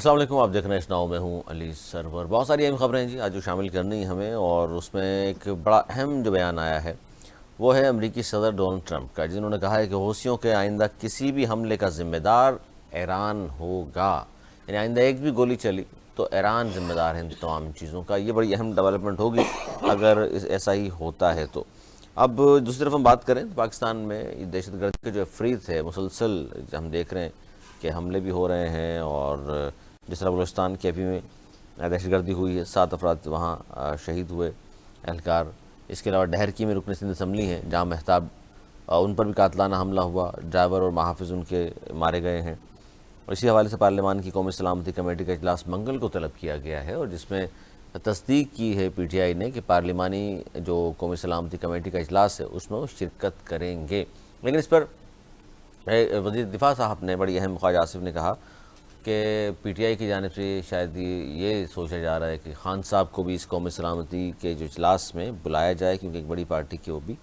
अस्सलाम वालेकुम, आप देख रहे हैं नाव में हूँ अली सरवर। बहुत सारी अहम खबरें हैं जी आज जो शामिल करनी है हमें, और उसमें एक बड़ा अहम जो बयान आया है वो है अमेरिकी सदर डोनाल्ड ट्रंप का, जिन्होंने कहा है कि हौसियों के आइंदा किसी भी हमले का ज़िम्मेदार ईरान होगा। यानी आइंदा एक भी गोली चली तो ईरान ज़िम्मेदार है इन तमाम चीज़ों का। ये बड़ी अहम डेवलपमेंट होगी अगर ऐसा ही होता है तो। अब दूसरी तरफ हम बात करें तो पाकिस्तान में दहशतगर्द के जो अफरीत है मुसलसल हम देख रहे हैं कि हमले भी हो रहे हैं, और जिस तरह बलूचिस्तान के अभी में दहशतगर्दी हुई है, 7 अफराद वहाँ शहीद हुए एहलकार। इसके अलावा डहरकी में रुकन सिंध असम्बली हैं जहाँ महताब, उन पर भी कातलाना हमला हुआ, ड्राइवर और महाफिज उनके मारे गए हैं। और इसी हवाले से पार्लियामान की कौमी सलामती कमेटी का इजलास मंगल को तलब किया गया है, और जिसमें तस्दीक की है PTI ने कि पार्लिमानी जो कौमी सलामती कमेटी का इजलास है उसमें वो शिरकत करेंगे। लेकिन इस पर वज़ीर दिफा साहब ने, बड़ी अहम, ख्वाजा आसिफ ने कहा कि PTI की जानिब से शायद ये सोचा जा रहा है कि खान साहब को भी इस कौमी सलामती के जो इजलास में बुलाया जाए, क्योंकि एक बड़ी पार्टी के वो भी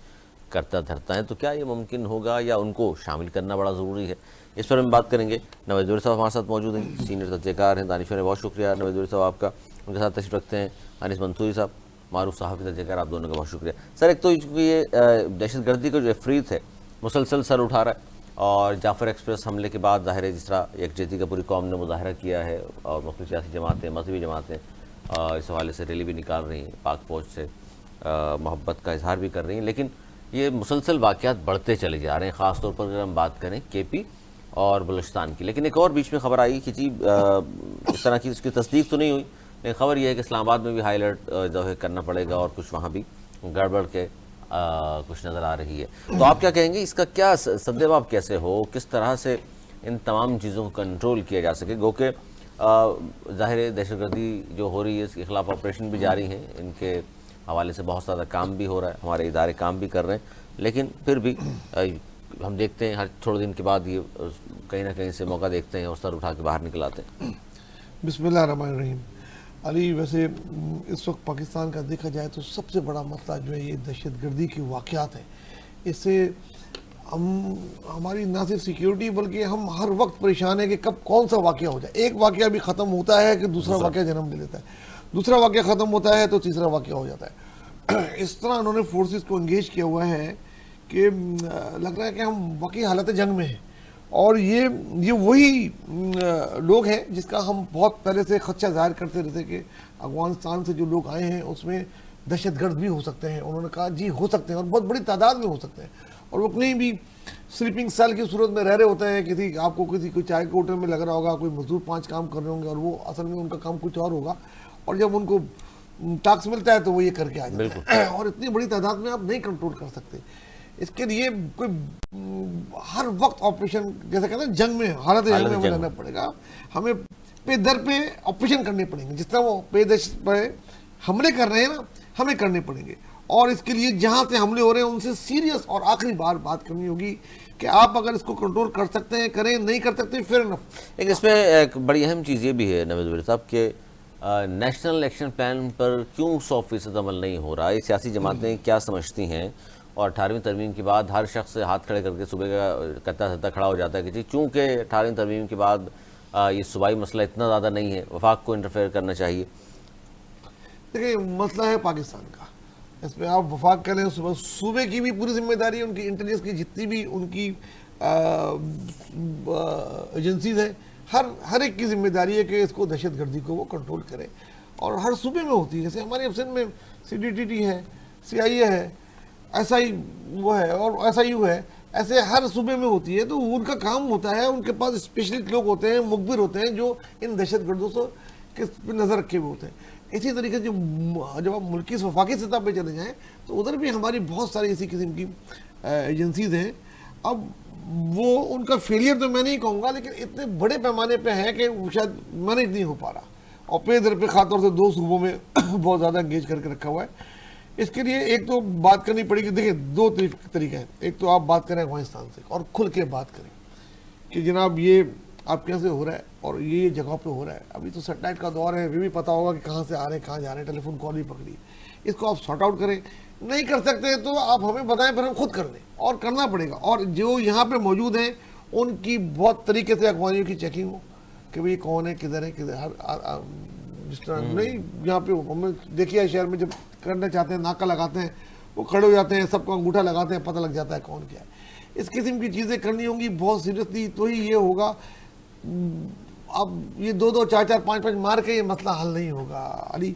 करता धरता है। तो क्या ये मुमकिन होगा या उनको शामिल करना बड़ा ज़रूरी है, इस पर हम बात करेंगे। नवाज़ ज़ोहरी साहब हमारे साथ मौजूद हैं, सीनियर तज्ज़ेकार हैं। दानिशवर, बहुत शुक्रिया नवाज़ ज़ोहरी साहब आपका, उनके साथ तशरीफ़ रखते हैं अनिस मंसूरी साहब, मारूफ साहब के तज्ज़ेकार, आप दोनों का बहुत शुक्रिया। सर, एक तो ये दहशतगर्दी का जो अफरीत है मुसलसल सर उठा रहा है, और जाफ़र एक्सप्रेस हमले के बाद ज़ाहिर है जिस तरह यकजहती का पूरी कौम ने मुजाहरा किया है, और मुख्तलिफ़ सियासी जमातें, मजहबी जमातें इस हवाले से रैली भी निकाल रही हैं, पाक फ़ौज से मोहब्बत का इजहार भी कर रही हैं। लेकिन ये मुसलसल वाक़यात बढ़ते चले जा रहे हैं, ख़ास तौर पर अगर हम बात करें KP और बलूचिस्तान की। लेकिन एक और बीच में खबर आई कि जी इस तरह की उसकी तस्दीक तो नहीं हुई, लेकिन खबर यह है कि इस्लामाबाद में भी हाई अलर्ट जो है करना पड़ेगा, और कुछ वहाँ भी गड़बड़ के कुछ नज़र आ रही है। तो आप क्या कहेंगे, इसका क्या सद्देबाब कैसे हो, किस तरह से इन तमाम चीज़ों को कंट्रोल किया जा सके? गो के ज़ाहिर दहशतगर्दी जो हो रही है इसके ख़िलाफ़ ऑपरेशन भी जारी हैं, इनके हवाले से बहुत ज़्यादा काम भी हो रहा है, हमारे इदारे काम भी कर रहे हैं, लेकिन फिर भी हम देखते हैं हर थोड़े दिन के बाद ये कहीं ना कहीं से मौका देखते हैं और सर उठा के बाहर निकल आते हैं। बिस्मिल्लाहिर्रहमानिर्रहीम। अली, वैसे इस वक्त पाकिस्तान का देखा जाए तो सबसे बड़ा मसला जो है ये दहशतगर्दी के वाक़यात हैं। इससे हमारी ना सिर्फ सिक्योरिटी बल्कि हम हर वक्त परेशान है कि कब कौन सा वाक़या हो जाए। एक वाक़या भी ख़त्म होता है कि दूसरा वाक़या जन्म ले लेता है, दूसरा वाक़या ख़त्म होता है तो तीसरा वाक़या हो जाता है। इस तरह उन्होंने फोर्सेस को इंगेज किया हुआ है कि लग रहा है कि हम वाकई हालत जंग में हैं। और ये वही लोग हैं जिसका हम बहुत पहले से खदशा जाहिर करते रहते कि अफगानिस्तान से जो लोग आए हैं उसमें दहशतगर्द भी हो सकते हैं। उन्होंने कहा जी हो सकते हैं, और बहुत बड़ी तादाद में हो सकते हैं, और वो कहीं भी स्लीपिंग सेल की सूरत में रह रहे होते हैं। किसी कोई चाय के होटल में लग रहा होगा, कोई मजदूर 5 काम कर रहे होंगे और वो असल में उनका काम कुछ और होगा, और जब उनको टास्क मिलता है तो वो ये करके आ जाते हैं। और इतनी बड़ी तादाद में आप नहीं कंट्रोल कर सकते। इसके लिए कोई हर वक्त ऑपरेशन, जैसे कहते हैं जंग में, हालत जंग में हमें रहना पड़ेगा। हमें पे दर पे ऑपरेशन करने पड़ेंगे, जिस तरह वो पे दर पे हमले कर रहे हैं ना, हमें करने पड़ेंगे। और इसके लिए जहाँ से हमले हो रहे हैं उनसे सीरियस और आखिरी बार बात करनी होगी कि आप अगर इसको कंट्रोल कर सकते हैं करें, नहीं कर सकते फिर न। लेकिन इसमें एक बड़ी अहम चीज़ ये भी है नवाज़ ज़ोहरी साहब के नेशनल एक्शन प्लान पर क्यों 100% अमल नहीं हो रहा है? सियासी जमातें क्या समझती हैं, और 18वीं तरमीम के बाद हर शख्स हाथ खड़े करके सुबह का करता धरता खड़ा हो जाता है कि जी चूँकि 18वीं तरमीम के बाद ये सूबाई मसला इतना ज़्यादा नहीं है, वफाक को इंटरफेयर करना चाहिए। देखिए, मसला है पाकिस्तान का, इसमें आप वफाक कर लें, सूबे की भी पूरी जिम्मेदारी है, उनकी इंटेलिजेंस की जितनी भी उनकी एजेंसीज हैं, हर एक की जिम्मेदारी है कि इसको दहशतगर्दी को वो कंट्रोल करें। और हर सूबे में होती है, जैसे हमारे अफसन में CDTT है, CIA है, SI वो है और SIU है, ऐसे हर सूबे में होती है। तो उनका काम होता है, उनके पास स्पेशलिस्ट लोग होते हैं, मुखबिर होते हैं, जो इन दहशतगर्दों से पे नज़र रखे हुए होते हैं। इसी तरीके से जब आप मुल्की वफाकी सतह पे चले जाएं तो उधर भी हमारी बहुत सारी इसी किस्म की एजेंसीज हैं। अब वो उनका फेलियर तो मैं नहीं कहूँगा, लेकिन इतने बड़े पैमाने पे है कि वो शायद मैनेज नहीं हो पा रहा, और पे दर पे खासतौर से 2 सूबों में बहुत ज़्यादा इंगेज करके रखा हुआ है। इसके लिए एक तो बात करनी पड़ेगी। देखिए, 2 तरीके हैं। एक तो आप बात करें अफगानिस्तान से और खुल के बात करें कि जनाब ये आपके यहाँ से हो रहा है और ये जगह पे हो रहा है। अभी तो सैटेलाइट का दौर है, ये भी पता होगा कि कहाँ से आ रहे हैं, कहाँ जा रहे हैं, टेलीफोन कॉल भी पकड़ी। इसको आप सॉर्ट आउट करें। नहीं कर सकते तो आप हमें बताएं, फिर हम खुद कर लें, और करना पड़ेगा। और जो यहाँ पे मौजूद हैं उनकी बहुत तरीके से अगवानियों की चेकिंग हो, कि भाई कौन है, किधर है, किधर जिस तरह नहीं यहाँ पे हमें देखिए शहर में जब करना चाहते हैं नाका लगाते हैं, वो खड़े हो जाते हैं, सबको अंगूठा लगाते हैं, पता लग जाता है कौन क्या है। इस किस्म की चीज़ें करनी होंगी बहुत सीरियसली, तो ही ये होगा। अब ये 2-2, 4-4, 5-5 मार के ये मसला हल नहीं होगा अली।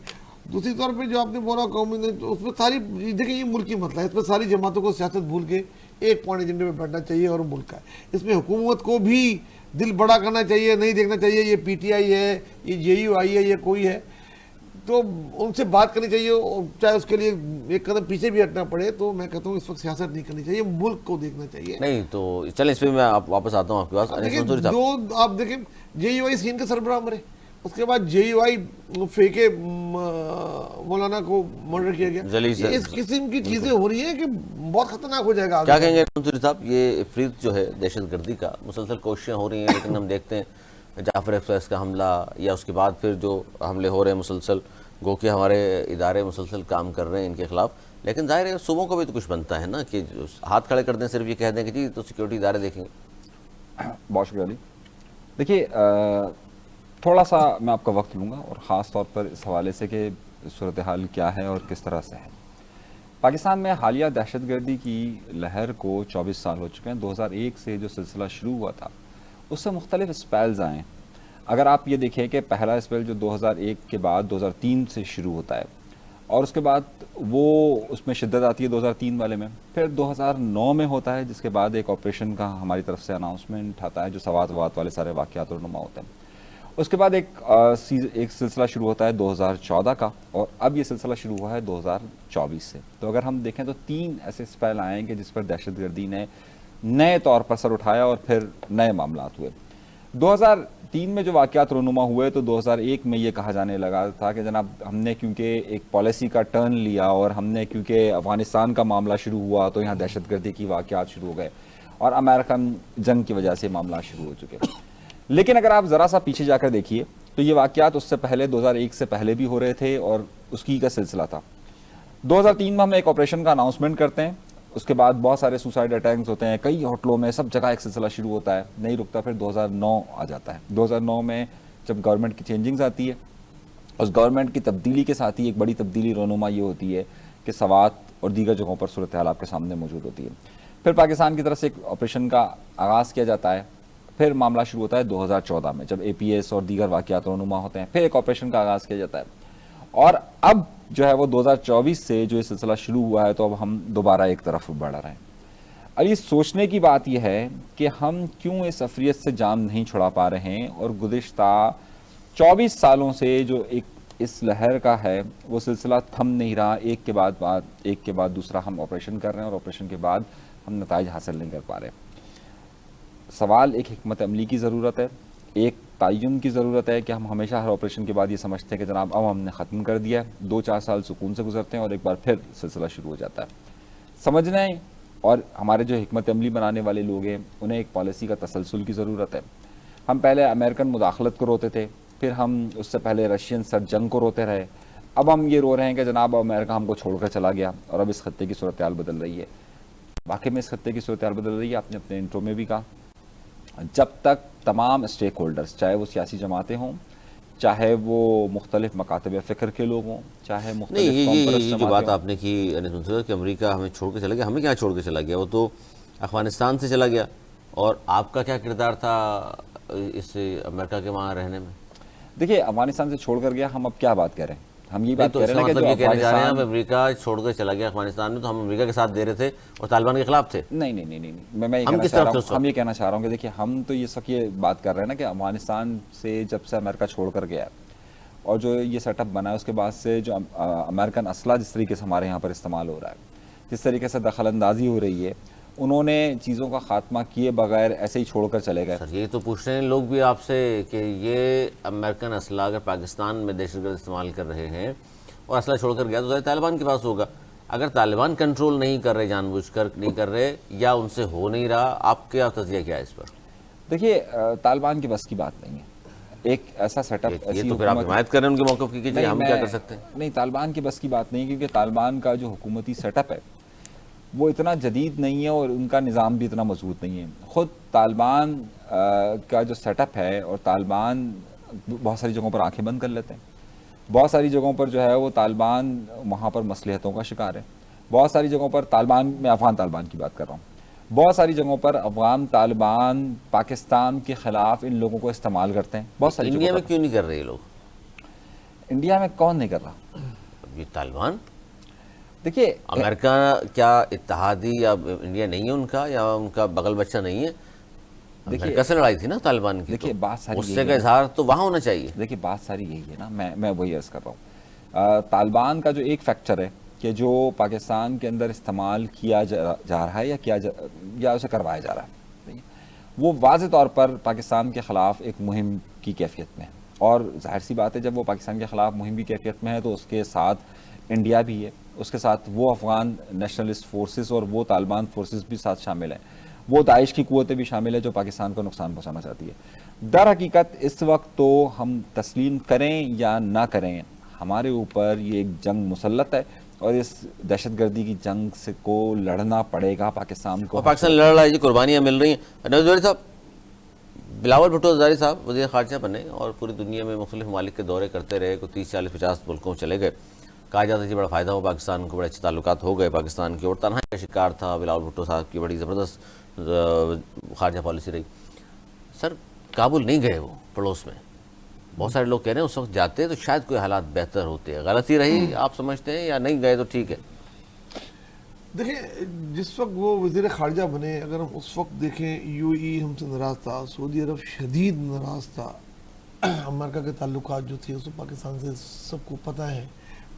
दूसरी तौर पे जो आपने बोला कौमी, उसमें सारी देखिए ये मुल्क की मसला है, इसमें सारी जमातों को सियासत भूल के एक पॉइंट एजेंडे में बैठना चाहिए और मुल्क का इसमें हुकूमत को भी दिल बड़ा करना चाहिए, नहीं देखना चाहिए ये PTI है, ये JUI है, ये कोई है, तो उनसे बात करनी चाहिए, चाहे उसके लिए एक कदम पीछे भी हटना पड़े। तो मैं कहता हूँ इस वक्त सियासत नहीं करनी चाहिए, मुल्क को देखना चाहिए। नहीं तो चलें, इस पर मैं वापस आता हूँ आपके पास। देखिए दो आप देखें, JUI सीन के सरबराह मरे, उसके बाद JUI फेंके मौलाना को मर्डर किया गया। इस किस्म की चीजें हो रही हैं कि बहुत खतरनाक हो जाएगा। क्या कहेंगे मंसूरी साहब, ये इफरीत जो है दहशतगर्दी का मुसलसल कोशिशें हो रही हैं, लेकिन हम देखते हैं जाफर एक्सप्रेस का हमला या उसके बाद फिर जो हमले हो रहे हैं मुसलसल, गो कि हमारे इदारे मुसलसल काम कर रहे हैं इनके खिलाफ, लेकिन जाहिर है सूबों को भी तो कुछ बनता है ना कि हाथ खड़े कर दें, सिर्फ ये कह दें कि जी तो सिक्योरिटी इदारे देखेंगे। बहुत शुक्रिया अली। देखिए थोड़ा सा मैं आपका वक्त लूँगा और ख़ास तौर पर इस हवाले से कि सूरत हाल क्या है और किस तरह से है। पाकिस्तान में हालिया दहशतगर्दी की लहर को 24 साल हो चुके हैं। 2001 से जो सिलसिला शुरू हुआ था उससे मुख्तलिफ स्पेल्स आए। अगर आप ये देखें कि पहला स्पेल जो 2001 के बाद 2003 से शुरू होता है और उसके बाद वो उसमें शिद्दत आती है 2003 वाले में, फिर 2009 में होता है, जिसके बाद एक ऑपरेशन का हमारी तरफ से अनाउंसमेंट आता है जो सवात वात वाले सारे वाक़यात नुमा होते हैं। उसके बाद एक सिलसिला शुरू होता है 2014 का, और अब ये सिलसिला शुरू हुआ है 2024 से। तो अगर हम देखें तो 3 ऐसे स्पेल आए कि जिस पर दहशतगर्दी ने नए तौर पर सर उठाया और फिर नए मामला हुए। 2003 में जो वाक़यात रोनुमा हुए तो 2001 में ये कहा जाने लगा था कि जनाब हमने क्योंकि एक पॉलिसी का टर्न लिया और हमने क्योंकि अफ़गानिस्तान का मामला शुरू हुआ तो यहाँ दहशतगर्दी की वाक़यात शुरू हो गए और अमेरिकन जंग की वजह से मामला शुरू हो चुके। लेकिन अगर आप ज़रा सा पीछे जाकर देखिए तो ये वाक़यात उससे पहले 2001 से पहले भी हो रहे थे और उसकी का सिलसिला था। 2003 में हम एक ऑपरेशन का अनाउंसमेंट करते हैं, उसके बाद बहुत सारे सुसाइड अटैक्स होते हैं, कई होटलों में, सब जगह एक सिलसिला शुरू होता है, नहीं रुकता। फिर 2009 आ जाता है। 2009 में जब गवर्नमेंट की चेंजिंग्स आती है, उस गवर्नमेंट की तब्दीली के साथ ही एक बड़ी तब्दीली रोनुमा ये होती है कि सवात और दीगर जगहों पर सूरत हाल आपके सामने मौजूद होती है। फिर पाकिस्तान की तरफ से एक ऑपरेशन का आगाज़ किया जाता है। फिर मामला शुरू होता है 2014 में जब APS और दीगर वाक़यात रोनुमा होते हैं, फिर एक ऑपरेशन का आगाज़ किया जाता है। और अब जो है वो 2024 से जो ये सिलसिला शुरू हुआ है तो अब हम दोबारा एक तरफ बढ़ रहे हैं। अब ये सोचने की बात यह है कि हम क्यों इस अफरियत से जान नहीं छुड़ा पा रहे हैं और गुज़िश्ता 24 सालों से जो एक इस लहर का है वो सिलसिला थम नहीं रहा। एक के बाद दूसरा हम ऑपरेशन कर रहे हैं और ऑपरेशन के बाद हम नताइज हासिल नहीं कर पा रहे। सवाल एक हिकमत अमली की ज़रूरत है, एक तयन की ज़रूरत है कि हम हमेशा हर ऑपरेशन के बाद ये समझते हैं कि जनाब अब हमने ख़त्म कर दिया है। 2-4 साल सुकून से गुजरते हैं और एक बार फिर सिलसिला शुरू हो जाता है। समझने और हमारे जो हिकमत अमली बनाने वाले लोग हैं उन्हें एक पॉलिसी का तसलसल की ज़रूरत है। हम पहले अमेरिकन मुदाखलत को रोते थे, फिर हम उससे पहले रशियन सर जंग को रोते रहे, अब हम ये रो रहे हैं कि जनाब अमेरिका हमको छोड़कर चला गया और अब इस खत्ते की सूरत हाल बदल रही है। वाकई में इस खत्ते की सूरत हाल बदल रही है। आपने अपने इंट्रो में भी कहा, जब तक तमाम स्टेक होल्डर्स, चाहे वो सियासी जमातें हों, चाहे वो मुख्तलिफ मकातब फ़िक्र के लोग हों, चाहे ये जो बात आपने की कि अमेरिका हमें छोड़ के चला गया, हमें क्या छोड़ के चला गया, वो तो अफ़गानिस्तान से चला गया। और आपका क्या किरदार था इस अमेरिका के वहाँ रहने में? देखिए अफ़गानिस्तान से छोड़ कर गया, हम अब क्या बात करें, हम ये बात तो कह रहे हैं कि मतलब ये कहने जा रहे हैं हम अमेरिका छोड़कर चला गया अफगानिस्तान में, तो हम अमेरिका के साथ दे रहे थे और तालिबान के खिलाफ थे। नहीं, मैं ये कहना चाह रहा हूँ, हम ये कहना चाह रहा हूँ कि देखिए हम तो ये सब ये बात कर रहे हैं ना कि अफगानिस्तान से जब से अमेरिका छोड़ कर गया और जो ये सेटअप बना है उसके बाद से जो अमेरिकन असला जिस तरीके से हमारे यहाँ पर इस्तेमाल हो रहा है, जिस तरीके से दखल अंदाजी हो रही है, उन्होंने चीज़ों का खात्मा किए बगैर ऐसे ही छोड़कर चले गए। सर ये तो पूछ रहे हैं लोग भी आपसे कि ये अमेरिकन असला अगर पाकिस्तान में दहशतगर्द इस्तेमाल कर रहे हैं और असला छोड़कर गया तो तालिबान के पास होगा। अगर तालिबान कंट्रोल नहीं कर रहे, जानबूझकर नहीं कर रहे या उनसे हो नहीं रहा, आपके तज़किया क्या है इस पर? देखिए तालिबान की बस की बात नहीं है एक ऐसा सेटअप, ये तो फिर आप हिमायत कर रहे हैं उनके मौक़िफ़ की कि हम क्या कर सकते हैं? नहीं, तालिबान की बस की बात नहीं, क्योंकि तालिबान का जो हुकूमती सेटअप है वो इतना जदीद नहीं है और उनका निज़ाम भी इतना मजबूत नहीं है। ख़ुद तालिबान का जो सेटअप है, और तालिबान बहुत सारी जगहों पर आंखें बंद कर लेते हैं। बहुत सारी जगहों पर जो है वो तालिबान वहाँ पर मसलिहतों का शिकार है। बहुत सारी जगहों पर तालिबान, मैं अफगान तालिबान की बात कर रहा हूँ, बहुत सारी जगहों पर अफगान तालिबान पाकिस्तान के खिलाफ इन लोगों को इस्तेमाल करते हैं। बहुत सारी इंडिया जगहों में क्यों नहीं कर रहे ये लोग? पर। इंडिया में कौन नहीं कर रहा? ये तालिबान, देखिए, अमेरिका क्या इत्तेहादी या इंडिया नहीं है उनका, या उनका बगल बच्चा नहीं है? अमेरिका से लड़ाई थी ना तालिबान की, देखिए, बात सारी उससे यही का है। इजहार तो वहाँ होना चाहिए। देखिए, बात सारी यही है ना, मैं वही अर्ज कर रहा हूँ। तालिबान का जो एक फैक्टर है कि जो पाकिस्तान के अंदर इस्तेमाल किया जा रहा है या उसे करवाया जा रहा है, ठीक है, वो वाज़ेह तौर पर पाकिस्तान के ख़िलाफ़ एक मुहिम की कैफियत में है। और जाहिर सी बात है, जब वो पाकिस्तान के ख़िलाफ़ मुहिम की कैफियत में है तो उसके साथ इंडिया भी है, उसके साथ वो अफ़गान नेशनलिस्ट फोर्सेस और वो तालिबान फोर्सेस भी साथ शामिल हैं, वो दाइश की कुव्वतें भी शामिल है जो पाकिस्तान को नुकसान पहुँचाना चाहती है। दर हकीकत इस वक्त तो हम तस्लीम करें या ना करें, हमारे ऊपर ये एक जंग मुसल्लत है और इस दहशतगर्दी की जंग से को लड़ना पड़ेगा पाकिस्तान को। और पाकिस्तान लड़ रहा है जी, कुर्बानियाँ मिल रही हैं। नवाज ज़रीफ साहब, बिलावल भुट्टो ज़रदारी साहब वज़ीर ख़ारजा बने और पूरी दुनिया में मुख्तलिफ ममालिक के दौरे करते रहे, को 30, 40, 50 मुल्कों चले गए। कहा जाता है जी बड़ा फ़ायदा हो पाकिस्तान को, बड़े अच्छे ताल्लुकात हो गए पाकिस्तान की, और तनहाई का शिकार था बिलावल भुट्टो साहब की बड़ी ज़बरदस्त ख़ारजा पॉलिसी रही। सर, काबुल नहीं गए वो पड़ोस में, बहुत सारे लोग कह रहे हैं उस वक्त जाते तो शायद कोई हालात बेहतर होते हैं। गलती रही आप समझते हैं, या नहीं गए तो ठीक है? देखिए, जिस वक्त वो वज़ीर ख़ारजा बने, अगर हम उस वक्त देखें, यूएई हमसे नाराज़ था, सऊदी अरब शदीद नाराज़ था, अमेरिका के ताल्लुकात जो थे उसमें पाकिस्तान से सबको पता है।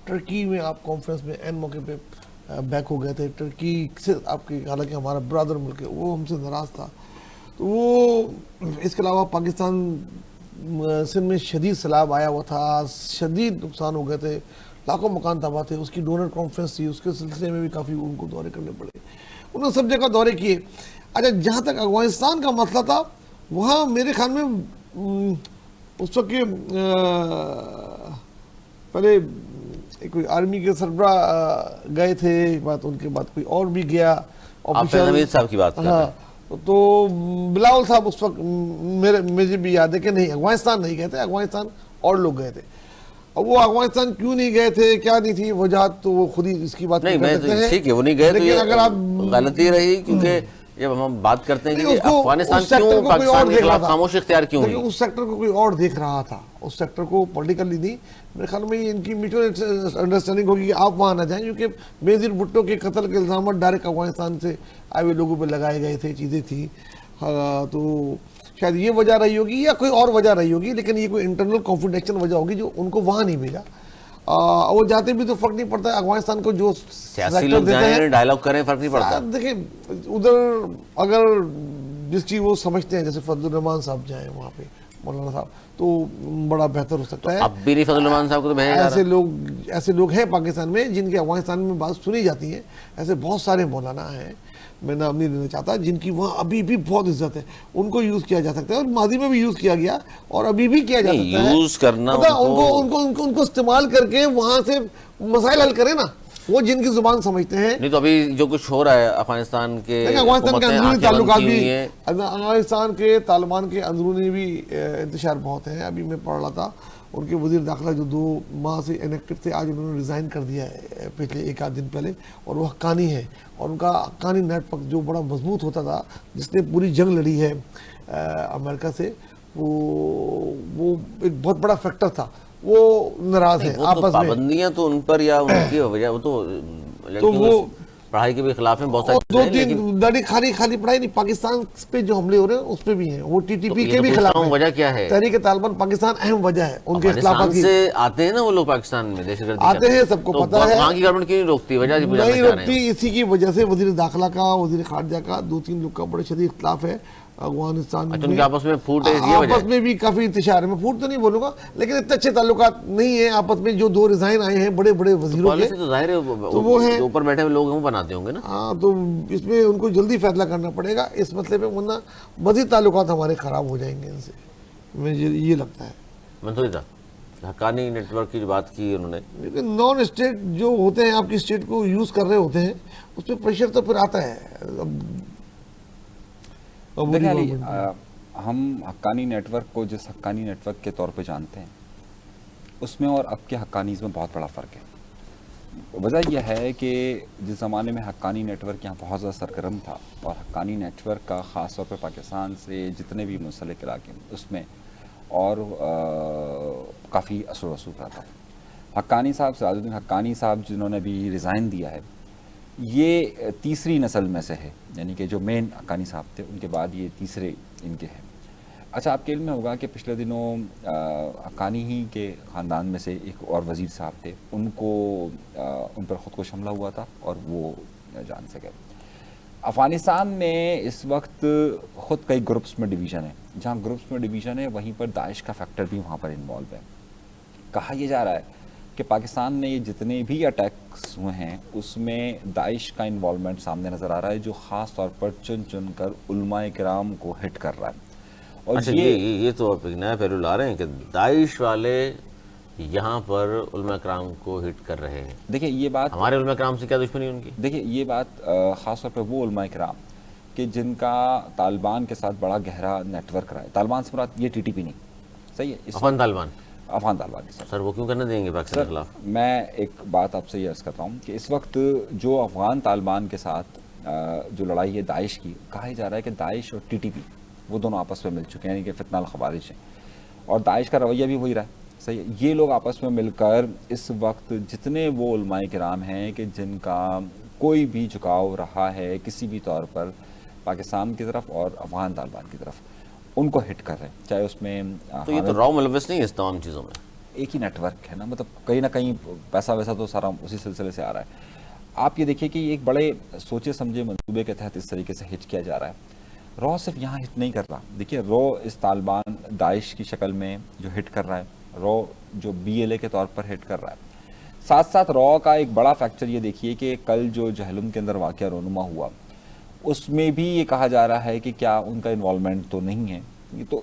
टर्की में आप कॉन्फ्रेंस में एन मौके पे बैक हो गए थे, टर्की से आपके, हालांकि हमारा ब्रदर मुल्क है, वो हमसे नाराज़ था। तो वो, इसके अलावा पाकिस्तान सिंध में शदीद सैलाब आया हुआ था, शदीद नुकसान हो गए थे, लाखों मकान तबाह थे, उसकी डोनर कॉन्फ्रेंस थी, उसके सिलसिले में भी काफ़ी उनको दौरे करने पड़े, उन्होंने सब जगह दौरे किए। अच्छा, जहाँ तक अफगानिस्तान का मसला था, वहाँ मेरे ख्याल में उस वक्त के पहले कोई आर्मी के सरबरा गए थे, एक बात, उनके बाद कोई और भी गया ऑफिशियल। हमीद साहब की बात कर रहे हैं। तो बिलावल साहब उस वक्त मुझे भी याद है कि नहीं, अफगानिस्तान नहीं गए थे, अफगानिस्तान और लोग गए थे। अब वो अफगानिस्तान क्यों नहीं गए थे, क्या नहीं थी वजह, तो वो खुद ही इसकी बात नहीं, मैं तो ठीक है वो नहीं गए, तो ये अगर आप गलती रही, क्योंकि जब हम बात करते हैं कि अफगानिस्तान क्यों पाकिस्तान के खिलाफ खामोशी इख्तियार क्यों हुई, उस सेक्टर को कोई और देख रहा था, उस सेक्टर को पॉलिटिकली नहीं, मेरे ख्याल में इनकी म्यूचुअल अंडरस्टैंडिंग होगी कि आप वहाँ ना जाएं, क्योंकि बेनज़ीर भुट्टो के कत्ल के इल्ज़ाम डायरेक्ट अफगानिस्तान से आए हुए लोगों पर लगाए गए थे, चीज़ें थी। तो शायद ये वजह रही होगी या कोई और वजह रही होगी, लेकिन ये कोई इंटरनल कॉन्फिडेंशियल वजह होगी जो उनको वहाँ नहीं भेजा। वो जाते भी तो फर्क नहीं पड़ता है, अफगानिस्तान को जो सियासी लोग जाएं, डायलॉग करें, फर्क नहीं पड़ता। देखिए, उधर अगर जिस चीज़ वो समझते हैं, जैसे फजलुर रहमान साहब जाएं वहाँ पे, मौलाना साहब, तो बड़ा बेहतर हो सकता है। अब भी नहीं फजलुर रहमान साहब को तो भेजा जा रहा। ऐसे लोग हैं पाकिस्तान में जिनके अफगानिस्तान में बात सुनी जाती है, ऐसे बहुत सारे मौलाना हैं, मैं नाम नहीं लेना चाहता, जिनकी वहाँ अभी भी बहुत इज्जत है, उनको यूज़ किया जा सकता है, और माजी में भी यूज़ किया गया और अभी भी किया जा सकता है। यूज़ करना उनको इस्तेमाल करके वहाँ से मसाइल हल करें ना, वो जिनकी जुबान समझते हैं। नहीं तो अभी जो कुछ हो रहा है अफगानिस्तान के अंदरूनी ताल्लुकात भी, अफगानिस्तान के तालिबान के अंदरूनी भी इंतशार बहुत है। अभी मैं पढ़ रहा था, उनके वज़ीर दाखिला जो 2 माह से इनएक्टिव थे, आज उन्होंने रिज़ाइन कर दिया है पिछले 1 आध दिन पहले, और वो हक्कानी है, और उनका हक्कानी नेटवर्क जो बड़ा मजबूत होता था, जिसने पूरी जंग लड़ी है अमेरिका से, वो एक बहुत बड़ा फैक्टर था, वो नाराज है आपस में। पाबंदियां तो उन पर या उनकी वजह, वो तो वो पढ़ाई के भी खिलाफ हैं बहुत सारे, 2-3 दाढ़ी खाली पढ़ाई नहीं, पाकिस्तान पे जो हमले हो रहे हैं उस पे भी हैं, वो टीटीपी के भी खिलाफ है। वजह क्या है? तहरीक तालिबान पाकिस्तान अहम वजह है, उनके खिलाफ से आते हैं ना वो लोग, पाकिस्तान में दहशतगर्दी आते हैं, सबको पता है। वहाँ की गवर्नमेंट क्यों नहीं रोकती? वजह नहीं रोकती, इसी की वजह से वजीर दाखिला का, वजीर खारजा का, 2-3 लोग का बड़े शदीद इख्तिलाफ है अफगानिस्तान में। आपस में फूट है, आपस में भी काफी इंतशार है, मैं फूट तो नहीं बोलूंगा, लेकिन इतने अच्छे ताल्लुकात नहीं है आपस में। जो 2 रिजाइन आए हैं बड़े बड़े वजीरों के, तो जाहिर है तो वो है ऊपर बैठे हुए लोग बनाते होंगे ना। हाँ, तो इसमें उनको जल्दी फैसला करना पड़ेगा इस मसले पे, वरना मजीद ताल्लुकात हमारे खराब हो जाएंगे इनसे, मुझे ये लगता है। मंसूरी साहब, हक्कानी नेटवर्क की जो बात की उन्होंने, लेकिन नॉन स्टेट जो होते हैं, आपकी स्टेट को यूज कर रहे होते हैं, उस पर प्रेशर तो फिर आता है। हम हक्कानी नेटवर्क को जिस हक्कानी नेटवर्क के तौर पे जानते हैं उसमें और अब के हक्कानीज़ में बहुत बड़ा फ़र्क है। वजह यह है कि जिस ज़माने में हक्कानी नेटवर्क यहाँ बहुत ज़्यादा सरगर्म था और हक्कानी नेटवर्क का ख़ास तौर पे पाकिस्तान से जितने भी मुंसलिक इलाके उसमें और काफ़ी असर रसूख रहा था। हक्कानी साहब, सराजुद्दीन हक्कानी साहब जिन्होंने भी रिज़ाइन दिया है, ये तीसरी नस्ल में से है, यानी कि जो मेन हक्कानी साहब थे उनके बाद ये तीसरे इनके हैं। अच्छा, आपके इल्म में होगा कि पिछले दिनों हक्कानी ही के ख़ानदान में से एक और वज़ीर साहब थे, उनको उन पर ख़ुदकुश हमला हुआ था और वो जान से गए। अफ़गानिस्तान में इस वक्त ख़ुद कई ग्रुप्स में डिवीज़न है, जहाँ ग्रुप्स में डिवीज़न है वहीं पर दाइश का फैक्टर भी वहाँ पर इन्वॉल्व है। कहा यह जा रहा है कि पाकिस्तान में ये जितने भी अटैक्स हुए हैं उसमें दाइश का इन्वॉल्वमेंट सामने नज़र आ रहा है, जो ख़ास तौर पर चुन चुन कर उलमाए किराम को हिट कर रहा है। और अच्छा, ये तो आप एक नया पहलू ला रहे हैं कि दाइश वाले यहाँ पर उलमा किराम को हिट कर रहे हैं। देखिए ये बात, हमारे उलमा किराम से क्या दुश्मनी उनकी? देखिए ये बात ख़ास तौर पर वो उलमा किराम कि जिनका तालिबान के साथ बड़ा गहरा नेटवर्क रहा है। तालिबान से मुराद ये टीटीपी नहीं, सही है, अफगान तालिबान, अफगान तालिबान के साथ। सर वो क्यों करने देंगे पाकिस्तान के खिलाफ? मैं एक बात आपसे ये अर्ज़ करता हूँ कि इस वक्त जो अफगान तालिबान के साथ जो लड़ाई है दाइश की, कहा जा रहा है कि दाइश और टीटीपी वो दोनों आपस में मिल चुके हैं, यानी कि फितना अल खवारिज हैं, और दाइश का रवैया भी वही रहा है, सही है। ये लोग आपस में मिलकर इस वक्त जितने वो उलमाए किराम हैं कि जिनका कोई भी झुकाव रहा है किसी भी तौर पर पाकिस्तान की तरफ और अफगान तालिबान की तरफ, उनको हिट कर रहे हैं, चाहे उसमें तो ये तो रॉ मुलव्वस नहीं है इस तमाम चीज़ों में। एक ही नेटवर्क है ना, मतलब कहीं ना कहीं पैसा वैसा तो सारा उसी सिलसिले से आ रहा है। आप ये देखिए कि एक बड़े सोचे समझे मंसूबे के तहत इस तरीके से हिट किया जा रहा है। रॉ सिर्फ यहाँ हिट नहीं कर रहा, देखिए रॉ इस तालिबान दाइश की शक्ल में जो हिट कर रहा है, रॉ जो BLA के तौर पर हिट कर रहा है, साथ साथ रॉ का एक बड़ा फैक्टर ये देखिए कि कल जो जहलुम के अंदर वाक़या रोनुमा हुआ उसमें भी ये कहा जा रहा है कि क्या उनका इन्वॉल्वमेंट तो नहीं है। ये तो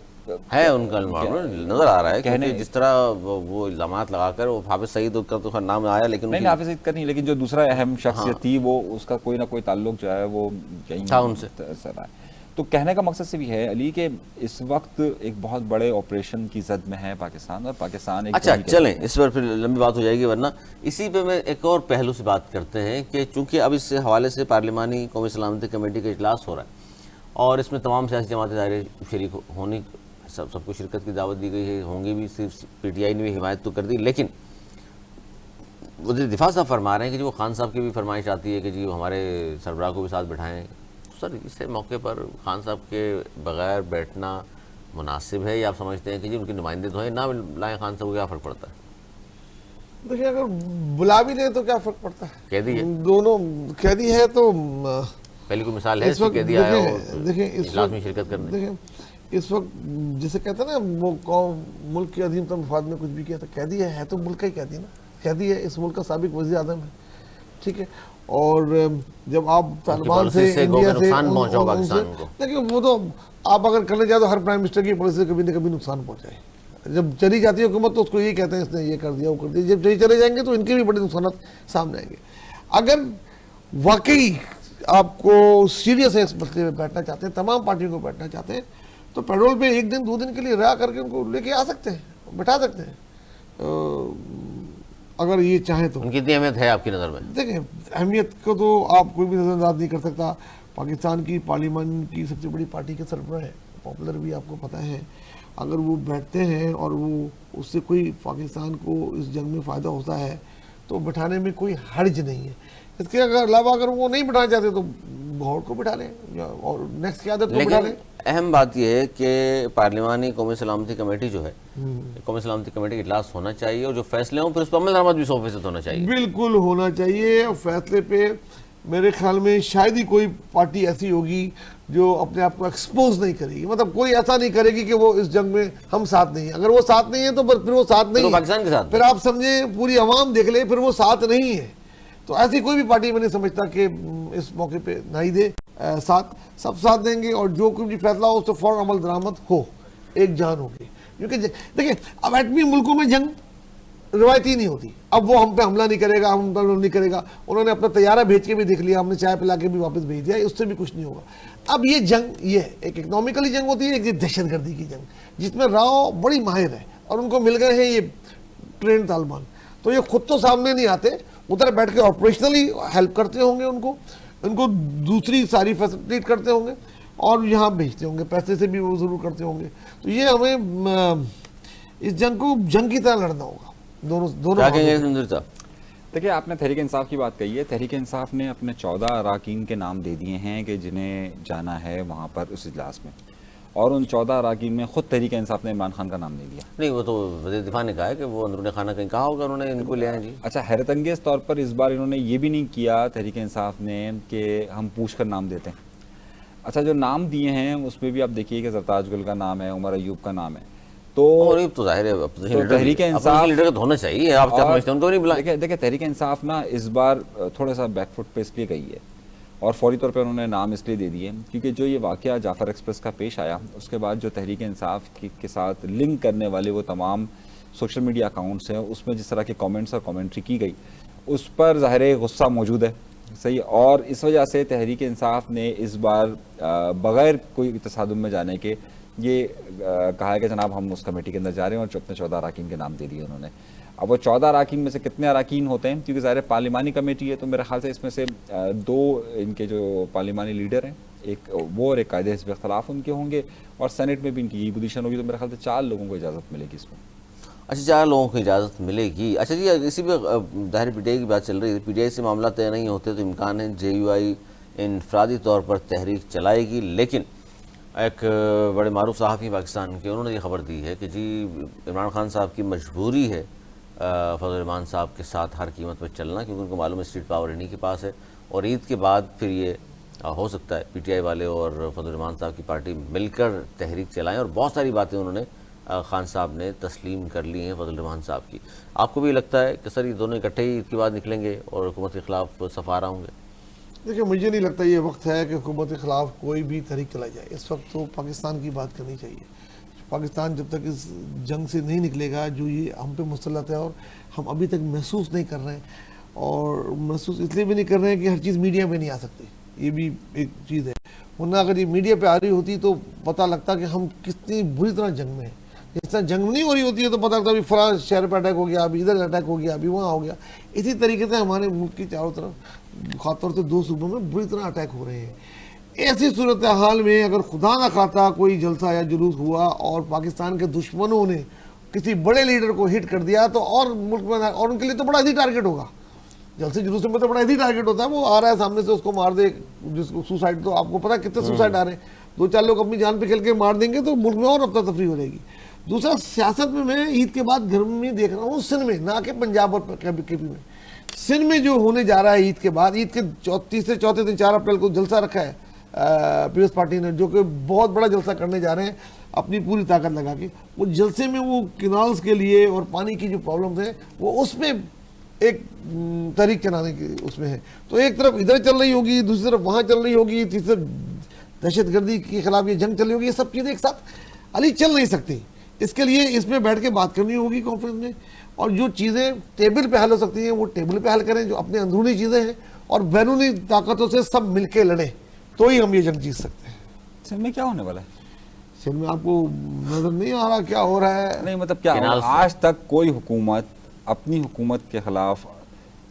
है उनका इन्वॉल्वमेंट नजर आ रहा है, कहने जिस तरह वो इल्जामात लगाकर वो हाफिज सईद का तो नाम आया, लेकिन नहीं हाफिज सईद का नहीं, लेकिन जो दूसरा अहम शख्सियत थी वो उसका कोई ना कोई ताल्लुक जो है वो कहीं था उनसे। तो कहने का मकसद से भी है अली कि इस वक्त एक बहुत बड़े ऑपरेशन की जद में है पाकिस्तान, और पाकिस्तान एक अच्छा चलें, इस पर फिर लंबी बात हो जाएगी, वरना इसी पे मैं एक और पहलू से बात करते हैं कि चूंकि अब इस हवाले से पार्लिमानी कौमी सलामती कमेटी का इजलास हो रहा है और इसमें तमाम सियासी जमातें दायरे शरीक होने सबको शिरकत की दावत दी गई है, होंगी भी, सिर्फ PTI ने भी हिमायत तो कर दी, लेकिन वज़ीर दिफा साहब फरमा रहे हैं कि जी वो खान साहब की भी फरमाइश आती है कि जी वो हमारे सरबराह को भी साथ बिठाएं। सर इस मौके पर खान साहब के बगैर बैठना मुनासिब है या आप समझते हैं कि जी उनके नुमाइंदे तो हैं, ना लाएँ खान साहब को क्या फ़र्क पड़ता है? देखिए अगर बुला भी लें तो क्या फ़र्क पड़ता है, कैदी है, दोनों कैदी है। तो पहली कोई मिसाल है इस वक्त कैदी आया देखिए इजलास में शिरकत करने? देखिए इस वक्त जिसे कहते हैं ना वो कौम मुल्क के अजीम तम मफाद में कुछ भी किया था, कैदी है तो मुल्क का ही कैदी ना, कैदी है, इस मुल्क का साबिक वज़ीर आज़म है, ठीक है। और जब आप तालिबान से इंडिया से देखिए वो तो आप अगर करने जाए तो हर प्राइम मिनिस्टर की पॉलिसी से कभी न कभी नुकसान पहुंचाए। जब चली जाती है हुकूमत तो उसको यही कहते हैं इसने ये कर दिया वो कर दिया, जब चले जाएंगे तो इनके भी बड़े नुकसान सामने आएंगे। अगर वाकई आपको सीरियस है इस मसले में बैठना चाहते हैं, तमाम पार्टियों को बैठना चाहते हैं, तो पेट्रोल पे 1 दिन 2 दिन के लिए रहा करके उनको लेके आ सकते हैं, बैठा सकते हैं, अगर ये चाहे तो। उनकी इतनी अहमियत है आपकी नज़र में? देखिए अहमियत को तो आप कोई भी नज़रअंदाज नहीं कर सकता। पाकिस्तान की पार्लियामेंट की सबसे बड़ी पार्टी के सरबराह है, पॉपुलर भी आपको पता है, अगर वो बैठते हैं और वो उससे कोई पाकिस्तान को इस जंग में फ़ायदा होता है तो बिठाने में कोई हर्ज नहीं है। इसके अलावा अगर वो नहीं बिठाना चाहते तो गौर को बिठा लें और नेक्स्ट क्या आदत को बिठा लें। अहम बात यह है कि पार्लिमानी कौमी सलामती कमेटी जो है, कौमी सलामती कमेटी का इजलास होना चाहिए और जो फैसले हों फिर उस पर अमल दरामद भी 100% होना चाहिए। बिल्कुल होना चाहिए। और फैसले पे मेरे ख्याल में शायद ही कोई पार्टी ऐसी होगी जो अपने आप को एक्सपोज नहीं करेगी, मतलब कोई ऐसा नहीं करेगी कि वो इस जंग में हम साथ नहीं है। अगर वो साथ नहीं है तो फिर वो साथ नहीं है, पाकिस्तान के साथ, फिर आप समझे पूरी अवाम देख ले फिर वो साथ नहीं है। तो ऐसी कोई भी पार्टी मैं नहीं समझता कि इस मौके पे नहीं दे साथ, सब साथ देंगे और जो कुछ भी फैसला हो उससे फौरन अमल दरामद हो, एक जान होगी। क्योंकि देखिए अब एटमी मुल्कों में जंग रिवायती नहीं होती। अब वो हम पे हमला नहीं करेगा, हम पर नहीं करेगा, उन्होंने अपना तैयारा भेज के भी देख लिया, हमने चाय पिला के भी वापस भेज दिया, उससे भी कुछ नहीं होगा। अब ये जंग, ये एक इकोनॉमिकली जंग होती है, एक दहशतगर्दी की जंग, जिसमें राव बड़ी माहिर है और उनको मिल गए हैं ये ट्रेन तालिबान। तो ये खुद तो सामने नहीं आते, उधर बैठ के ऑपरेशनली हेल्प करते होंगे उनको दूसरी सारी फैसिलिटेट करते होंगे और यहाँ भेजते होंगे, पैसे से भी वो जरूर करते होंगे। तो ये हमें इस जंग को जंग की तरह लड़ना होगा दोनों क्या कहेंगे सुंदर साहब? देखिए, आपने तहरीक इंसाफ की बात कही है। तहरीक इंसाफ ने अपने 14 अरकान के नाम दे दिए हैं कि जिन्हें जाना है वहाँ पर उस इजलास में, और उन 14 अरकान में खुद तहरीक इंसाफ ने इमरान खान का नाम नहीं दिया। नहीं, वो तो वज़ीर दिफा ने कहा है कि वो अंदरूनी खाना कहीं कहा होगा उन्होंने इनको ले आए जी। अच्छा, हैरत अंगेज़ तौर पर इस बार इन्होंने ये भी नहीं किया तहरीक इंसाफ ने कि हम पूछ कर नाम देते हैं। अच्छा, जो नाम दिए हैं उसमें भी आप देखिए कि ज़रताज गुल का नाम है, उमर अयूब का नाम है। तो जाहिर है तहरीक इंसाफ लीडर होना चाहिए, आप समझते हैं उनको नहीं बुलाए। देखिए तहरीक इंसाफ ना इस बार थोड़ा सा बैकफुट पे इसलिए गई है और फौरी तौर पे उन्होंने नाम इसलिए दे दिए क्योंकि जो ये वाक़या जाफ़र एक्सप्रेस का पेश आया, उसके बाद जो तहरीक इंसाफ के साथ लिंक करने वाले वो तमाम सोशल मीडिया अकाउंट्स हैं, उसमें जिस तरह के कमेंट्स और कमेंट्री की गई, उस पर ज़ाहिर गुस्सा मौजूद है, सही। और इस वजह से तहरीक इंसाफ ने इस बार बग़ैर कोई तसादुम में जाने के ये कहा है कि जनाब हम उस कमेटी के अंदर जा रहे हैं, और अपने 14 अरकान के नाम दे दिए उन्होंने। अब वो 14 अरकान में से कितने अरकान होते हैं, क्योंकि ज़ाहिर पार्लिमानी कमेटी है, तो मेरे ख्याल से इसमें से 2 इनके जो पार्लिमानी लीडर हैं, एक वो और एक कायदे हिज़्ब इख्तिलाफ उनके होंगे, और सेनेट में भी इनकी यही पोजीशन होगी, तो मेरे ख्याल से 4 लोगों को इजाज़त मिलेगी इसमें। अच्छा, 4 लोगों को इजाज़त मिलेगी। अच्छा जी, इसी पे ज़ाहिर PTI की बात चल रही है, PTI से मामला तय नहीं होते तो इम्कान है JUI इनफरादी तौर पर तहरीक चलाएगी। लेकिन एक बड़े मारूफ सहाफ़ी पाकिस्तान के, उन्होंने ये खबर दी है कि जी इमरान खान साहब की मजबूरी है फजल रहमान साहब के साथ हर कीमत पर चलना, क्योंकि उनको मालूम है स्ट्रीट पावर इन्हीं के पास है, और ईद के बाद फिर ये हो सकता है PTI वाले और फजल रहमान साहब की पार्टी मिलकर तहरीक चलाएं। और बहुत सारी बातें उन्होंने खान साहब ने तस्लीम कर ली हैं फजल रहमान साहब की। आपको भी लगता है कि सर ये दोनों इकट्ठे ही ईद के बाद निकलेंगे और हुकूमत के खिलाफ सफारा होंगे? देखिए, मुझे नहीं लगता ये वक्त है कि हुकूमत के ख़िलाफ़ कोई भी तहरीक चलाई जाए। इस वक्त तो पाकिस्तान की बात करनी चाहिए। पाकिस्तान जब तक इस जंग से नहीं निकलेगा, जो ये हम पे मुसल्लत है और हम अभी तक महसूस नहीं कर रहे हैं, और महसूस इसलिए भी नहीं कर रहे हैं कि हर चीज़ मीडिया में नहीं आ सकती, ये भी एक चीज़ है। वरना अगर ये मीडिया पे आ रही होती तो पता लगता कि हम कितनी बुरी तरह जंग में हैं। जिस तरह जंग नहीं हो रही होती है तो पता लगता अभी फलां शहर पर अटैक हो गया, अभी इधर अटैक हो गया, अभी वहाँ हो गया। इसी तरीके से हमारे मुल्क की चारों तरफ खासतौर से 2 सूबों में बुरी तरह अटैक हो रहे हैं। ऐसी सूरत हाल में अगर खुदा ना खाता कोई जलसा या जुलूस हुआ और पाकिस्तान के दुश्मनों ने किसी बड़े लीडर को हिट कर दिया, तो और मुल्क में, और उनके लिए तो बड़ा ही टारगेट होगा। जलसे जुलूस में तो बड़ा ही टारगेट होता है, वो आ रहा है सामने से उसको मार दे, जिसको सुसाइड, तो आपको पता है कितने सुसाइड आ रहे हैं। 2-4 लोग अपनी जान पे खेल के मार देंगे तो मुल्क में और अफरा तफरी हो जाएगी। दूसरा, सियासत में मैं ईद के बाद घर में देख रहा हूँ, सिंध में, ना कि पंजाब और KP में, सिंध में जो होने जा रहा है ईद के बाद, ईद के तीसरे चौथे दिन 4 अप्रैल को जलसा रखा है पीपल्स पार्टी ने, जो कि बहुत बड़ा जलसा करने जा रहे हैं अपनी पूरी ताकत लगा के। वो जलसे में वो किनाल्स के लिए और पानी की जो प्रॉब्लम्स है वो उसमें एक तहरीक चलाने की उसमें है। तो एक तरफ इधर चल रही होगी, दूसरी तरफ वहाँ चल रही होगी, तीसरी तरफ दहशतगर्दी के खिलाफ ये जंग चल रही होगी। ये सब चीज़ें एक साथ अली चल नहीं सकती। इसके लिए इसमें बैठ के बात करनी होगी कॉन्फ्रेंस में, और जो चीज़ें टेबल पे हल हो सकती हैं वो टेबल पे हल करें, जो अपने अंदरूनी चीज़ें हैं, और बैरूनी ताकतों से सब मिलके लड़ें, तो ही हम ये जंग जीत सकते हैं। सिंध में क्या होने वाला है? सिंध में आपको नजर नहीं आ रहा क्या हो रहा है? नहीं, मतलब क्या आज तक कोई हुकूमत अपनी हुकूमत के खिलाफ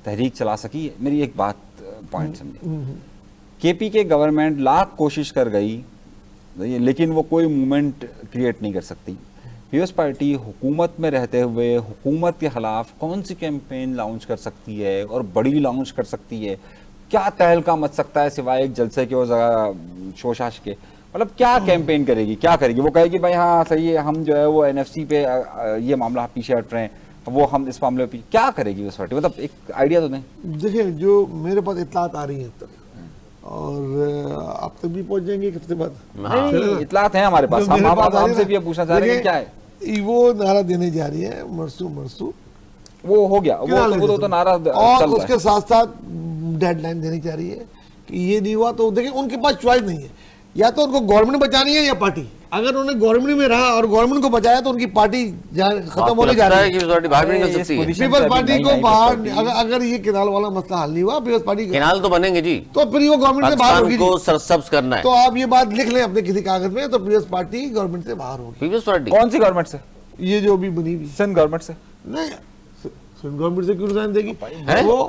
तहरीक चला सकी? मेरी एक बात पॉइंट समझिए, KP के गवर्नमेंट लाख कोशिश कर गई, लेकिन वो कोई मूवमेंट क्रिएट नहीं कर सकती। पीपल्स पार्टी हुकूमत में रहते हुए हुकूमत के खिलाफ कौन सी कैंपेन लॉन्च कर सकती है, और बड़ी लॉन्च कर सकती है? क्या तहलका मच सकता है सिवाय एक जलसे के और शोशाश के? मतलब क्या कैंपेन करेगी, क्या करेगी? वो कहेगी भाई हाँ सही है, हम जो है वो NFC पे ये मामला पीछे हट रहे हैं, वो हम इस मामले पे क्या करेगी उस पार्टी? मतलब एक आइडिया तो नहीं। देखिए, जो मेरे पास इतलात आ रही हैं अब तक, और आप तक भी पहुंच जाएंगे एक हफ्ते बाद। नहीं, इतलात हैं हमारे पास, हम आपसे भी पूछना चाह रहे हैं क्या है। वो नारा देने जा रही है मरसू मरसू, वो हो गया, वो तो नारा, और उसके साथ साथ डेडलाइन देनी चाह रही है कि ये नहीं हुआ तो देखिए उनके पास चॉइस नहीं है, या तो उनको गवर्नमेंट बचानी है या पार्टी। अगर उन्होंने गवर्नमेंट में रहा और गवर्नमेंट को बचाया तो उनकी पार्टी खत्म होने जा रही है। पीपल्स पार्टी बाहर भी निकल सकती है। पीपल्स पार्टी को बाहर, अगर ये केनाल वाला मसला हल नहीं हुआ, पीपल्स पार्टी केनाल तो बनेंगे जी, तो फिर वो गवर्नमेंट से बाहर होगी। को सरसब्ज करना है। तो आप ये बात लिख लें अपने किसी कागज में, तो पीपल्स पार्टी गवर्नमेंट से बाहर होगी। पीपल्स पार्टी कौन सी गवर्नमेंट से? ये जो अभी बनी हुई सिंध गवर्नमेंट से नहीं, गवर्नमेंट से क्यों रिजाइन देगी? वो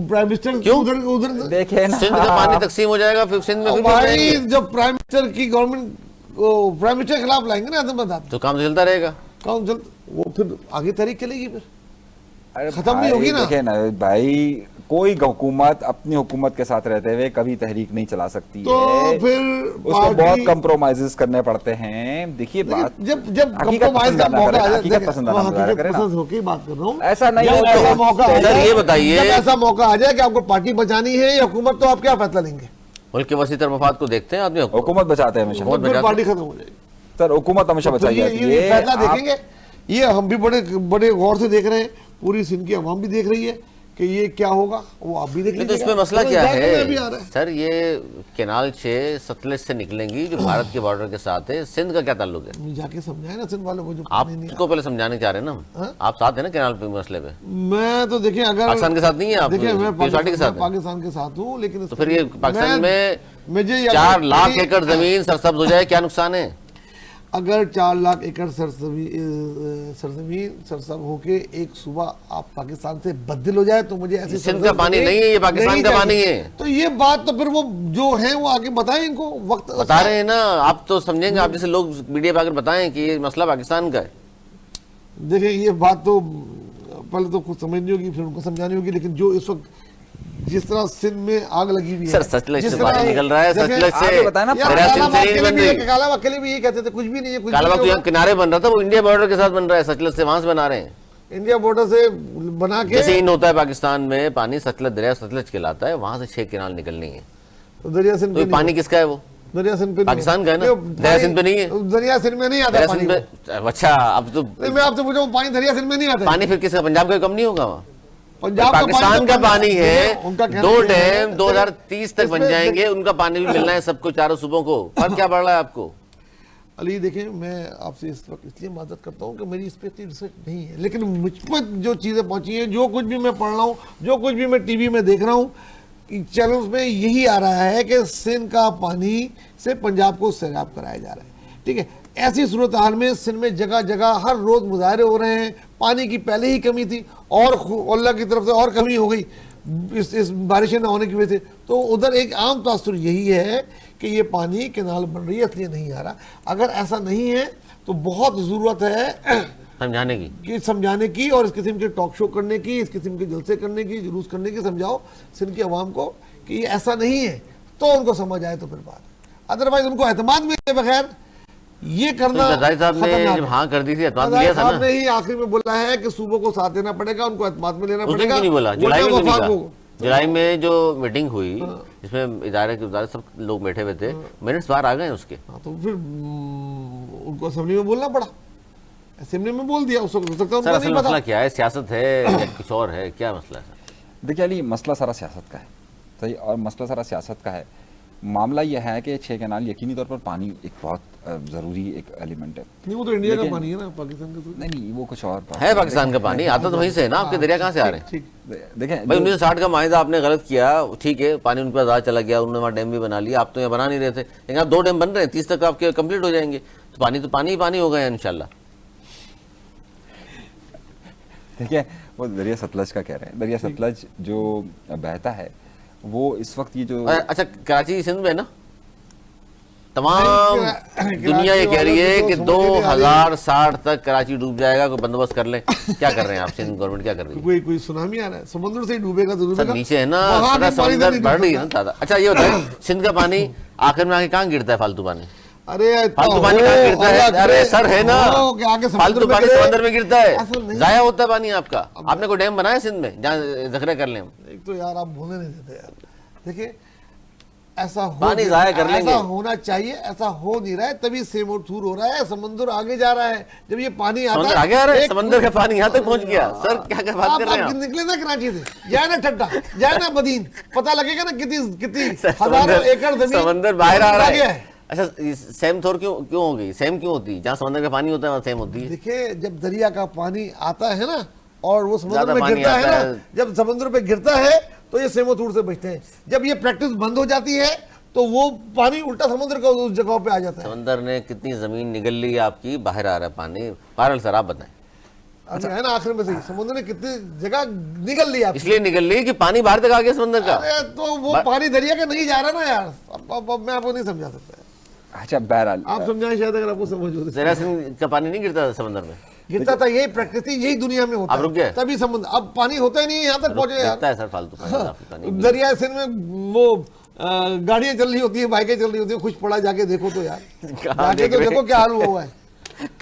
प्राइम मिनिस्टर क्यों? उधर देखे ना, सिंध का पानी तकसीम हो जाएगा, फिर सिंध में फिर भाई जब प्राइम मिनिस्टर की गवर्नमेंट प्राइम मिनिस्टर के खिलाफ लाएंगे ना आतंकवाद, तो काम चलता रहेगा। कौन चल, वो फिर आगे तारीख चलेगी, फिर अरे खत्म नहीं होगी ना। देखे ना भाई, कोई हुकूमत अपनी हुकूमत के साथ रहते हुए कभी तहरीक नहीं चला सकती तो है, फिर उसको बहुत कंप्रोमाइजेस करने पड़ते हैं। देखिए बात, जब हकीकत कंप्रोमाइज पसंद का आना मौका करें, आ जाए, हकीकत पसंद आना मुजाहरा करें ना। पसंद होके बात कर रहा हूँ, ऐसा नहीं जब होता ऐसा है। मौका आ सर, जाए, ये बताइए, जब ऐसा मौका आ जाए कि आपको पार्टी बचानी है या हुकूमत, तो आप क्या फैसला लेंगे? मुल्क के वसीतर मफाद को देखते हैं आदमी। हुकूमत बचाते हैं हमेशा, फिर पार्टी खत्म हो जाएगी। सर हुकूमत हमेशा तो बचाई ये जाती ये है। फैसला आप- देखेंगे, ये हम भी बड़े बड़े गौर से देख रहे हैं, पूरी सिंध की आवाम भी देख रही है कि ये क्या होगा, वो आप भी देख नहीं तो लीजिएगा। इसमें मसला तो क्या इजाज़त में भी आ है रहा है। सर? ये केनाल 6 सतलज से निकलेंगी जो भारत के बॉर्डर के साथ है, सिंध का क्या ताल्लुक है? जाके समझाए ना सिंध वालों को, जो पानी नहीं आपको पहले समझाने चाह रहे हैं ना हम। हाँ? आप साथ है ना केनाल पे मसले पे? मैं तो देखिए, अगर पाकिस्तान के साथ नहीं है आप, देखिए मैं पीपल्स पार्टी के साथ हैं। पाकिस्तान के साथ हूँ, लेकिन तो फिर ये पाकिस्तान में मुझे 4 लाख एकड़ जमीन सरसब्ज हो जाए, क्या नुकसान है? अगर 4 लाख एकड़ सरजमीन सरसब होके एक सूबा आप पाकिस्तान से बदल हो जाए, तो मुझे ऐसी सिंध का पानी नहीं है, ये पाकिस्तान का पानी है। तो ये बात तो फिर वो जो है वो आगे बताएं, इनको वक्त बता रहे हैं ना, आप तो समझेंगे, आप जैसे लोग मीडिया पे आकर बताएं कि ये मसला पाकिस्तान का है। देखिए ये बात तो पहले तो कुछ समझनी होगी, फिर उनको समझानी होगी, लेकिन जो इस वक्त जिस तरह सिंध में आग लगी हुई है, सर सतलज जिस से तरह- पानी निकल रहा है, देखें, सतलज से आपने बताया ना, दरिया सिंध से नहीं बन रही। कालाबाग के लिए भी ये कहते थे कुछ भी नहीं है, कुछ भी कालाबाग तो नहीं यहाँ किनारे बन रहा था, वो इंडिया बॉर्डर के साथ बन रहा है, सतलज से वहां से बना रहे हैं। होगा। इंडिया बॉर्डर से बना के जैसे इन होता है पाकिस्तान में पानी, सतलज दरिया सतलज कहलाता है, वहां से 6 केनाल निकलनी है। दरिया सिंध तो ये पे पानी किसका है? वो दरिया सिंध पे पाकिस्तान का है ना? नहीं, दरिया सिंध पे नहीं है? दरिया सिंध में नहीं आता दरिया पानी सिंध वो। पे अच्छा, अब तो नहीं, मैं आपसे पूछा पानी दरिया सिंध में नहीं आता है। पानी फिर किसका? पंजाब का कम नहीं होगा वहाँ? पंजाब पाकिस्तान का पानी है, उनका कहना 2 ये है, डैम 2030 तक बन इसमें जाएंगे, उनका पानी भी मिलना है सबको, चारों सूबों को। फर्क क्या पड़ रहा है आपको? अली देखें, मैं आपसे इस वक्त इसलिए माजत करता हूँ कि मेरी इस पर इतनी रिसर्च नहीं है, लेकिन मुझ पर जो चीज़ें पहुँची हैं, जो कुछ भी मैं पढ़ रहा हूँ, जो कुछ भी मैं टीवी में देख रहा हूँ, चैनल्स में यही आ रहा है कि सिंध का पानी से पंजाब को सैराब कराया जा रहा है। ठीक है, ऐसी सूरत हाल में सिंध में जगह जगह हर रोज़ मुजाहरे हो रहे हैं। पानी की पहले ही कमी थी और अल्लाह की तरफ से और कमी हो गई इस बारिशें न होने की वजह से। तो उधर एक आम तासुर यही है कि ये पानी केनाल बन रही है इसलिए नहीं आ रहा। अगर ऐसा नहीं है तो बहुत ज़रूरत है समझाने की, कि समझाने की, और इस किस्म के टॉक शो करने की, इस किस्म के जलसे करने की, जुलूस करने की। समझाओ सिंध की आवाम को कि ये ऐसा नहीं है, तो उनको समझ आए तो फिर बात। अदरवाइज उनको एतमाद मिले बगैर ये करना तो जरदारी साहब ने खतरनाक जब है। हाँ कर दी थी, एतमाद जरदारी लिया था साहब ना? ने ही आखिर में बोला है कि सूबों को साथ देना पड़ेगा, उनको एतमाद में लेना उस दिन पड़ेगा। क्यों नहीं बोला? जुलाई में वरना क्यों नहीं वफाक कहा? को- जुलाई में जो मीटिंग हुई जिसमें इदारे के सब लोग बैठे हुए थे, मिनट्स बाहर आ गए उसके। हाँ, तो फिर उनको असेंबली में बोलना पड़ा, असेंबली में बोल दिया। उसको हो सकता है सर उनको असल नहीं मसला पता। क्या है? सियासत है या कुछ और है? क्या मसला है सर? देखिए अली, मसला सारा सियासत का है, सही, और मसला सारा सियासत का है। मामला यह है कि 6 केनाल यकीनी तौर पर पानी एक बहुत ज़रूरी एक एलिमेंट है। नहीं, वो तो इंडिया का लेकिन- पानी है ना, पाकिस्तान का तो नहीं नहीं, वो कुछ और बात है पाकिस्तान का पानी, आता तो वहीं से है ना, आपके दरिया कहाँ से आ रहे हैं? ठीक। देखें भाई जो- 1960 का माहिदा आपने गलत किया, ठीक है, पानी उन पर ज़्यादा चला गया, उन्होंने वहाँ डैम भी बना लिया, आप तो यहाँ बना नहीं रहे थे, लेकिन आप 2 डैम बन रहे हैं, 30 तक आपके कंप्लीट हो जाएंगे, तो पानी ही पानी होगा यहाँ इंशाल्लाह। देखिए वो दरिया सतलज का कह रहे हैं, दरिया सतलज जो बहता है वो इस वक्त ये जो अच्छा, कराची सिंध में ना तमाम नहीं, दुनिया ये कह रही है कराची कि वालों की तो समझ नहीं आ रही। 2060 तक कराची डूब जाएगा, कोई बंदोबस्त कर लें। क्या कर रहे हैं आप? सिंध गवर्नमेंट क्या कर रही है? कोई सुनामी आ रहा है, समुद्र से ही डूबेगा तो सर डूबेगा। नीचे है ना, वहाँ सारा भी पानी से समंदर नहीं बढ़ डूब रही है ना सकता। दादा। अच्छा ये बताइए, सिंध का पानी आखिर में आके कहाँ गिरता है? फालतू पानी, अरे फालतू पानी कहाँ गिरता है? अरे सर है ना, फालतू पानी समंदर में गिरता है, ऐसा नहीं। जाया होता है पानी आपका। आपने कोई डैम बनाया सिंध में जहाँ जखरे कर लें हम? एक तो यार आप बोलने नहीं देते यार। देखिए ऐसा हो पानी जाया कर लेंगे। ऐसा होना चाहिए, ऐसा हो नहीं रहा है, तभी सेम थूर हो रहा है। समंदर आगे जा रहा है, जब ये पानी आता समंदर आगे आ रहा है, समंदर का पानी यहाँ तक पहुँच गया। सर क्या क्या बात कर रहे हैं आप आप? निकले ना कराची से, जाए ना ठट्टा, जाए ना मदीन, पता लगेगा ना कितनी सर, हजारों एकड़ जमीन समंदर बाहर आ रहा आगे है। अच्छा, सेम थोर क्यों क्यों हो गई? सेम क्यों होती है? जहाँ समंदर का पानी होता है वहाँ सेम होती है। देखिए, जब दरिया का पानी आता है ना और वो समुद्र ज्यादा में पानी गिरता है आता ना, है। जब समुद्र पे गिरता है तो ये सेमोथूर से बचते हैं। जब ये प्रैक्टिस बंद हो जाती है तो वो पानी उल्टा समुद्र का उस जगह पे आ जाता है। समंदर ने कितनी जमीन निगल ली आपकी, बाहर आ रहा है पानी। पारल सर आप बताएं। अभी है ना आखिर में सही, समुद्र ने कितनी जगह निगल ली आपकी। इसलिए निगल ली कि पानी बाहर तक आ गया समंदर का। अरे तो वो पानी दरिया का नहीं जा रहा ना यार। अब मैं आपको नहीं समझा सकता। अच्छा, बहरहाल आप समझाएं शायद, अगर आपको समझ हो तो। जरा सिंह का पानी नहीं गिरता था समंदर में? गिरता था, यही प्रकृति, यही दुनिया में होता अब रुक गया? है। तभी समुद्र, अब पानी होता ही नहीं है, यहाँ तक पहुंचे यार। गिरता है सर, फालतू पानी, काफी पानी। दरिया सिंध में वो गाड़ियां चल रही होती है, बाइकें चल रही होती है, कुछ पड़ा, जाके देखो तो यार। कहाँ जाके देख तो रहे? देखो क्या हाल हुआ है।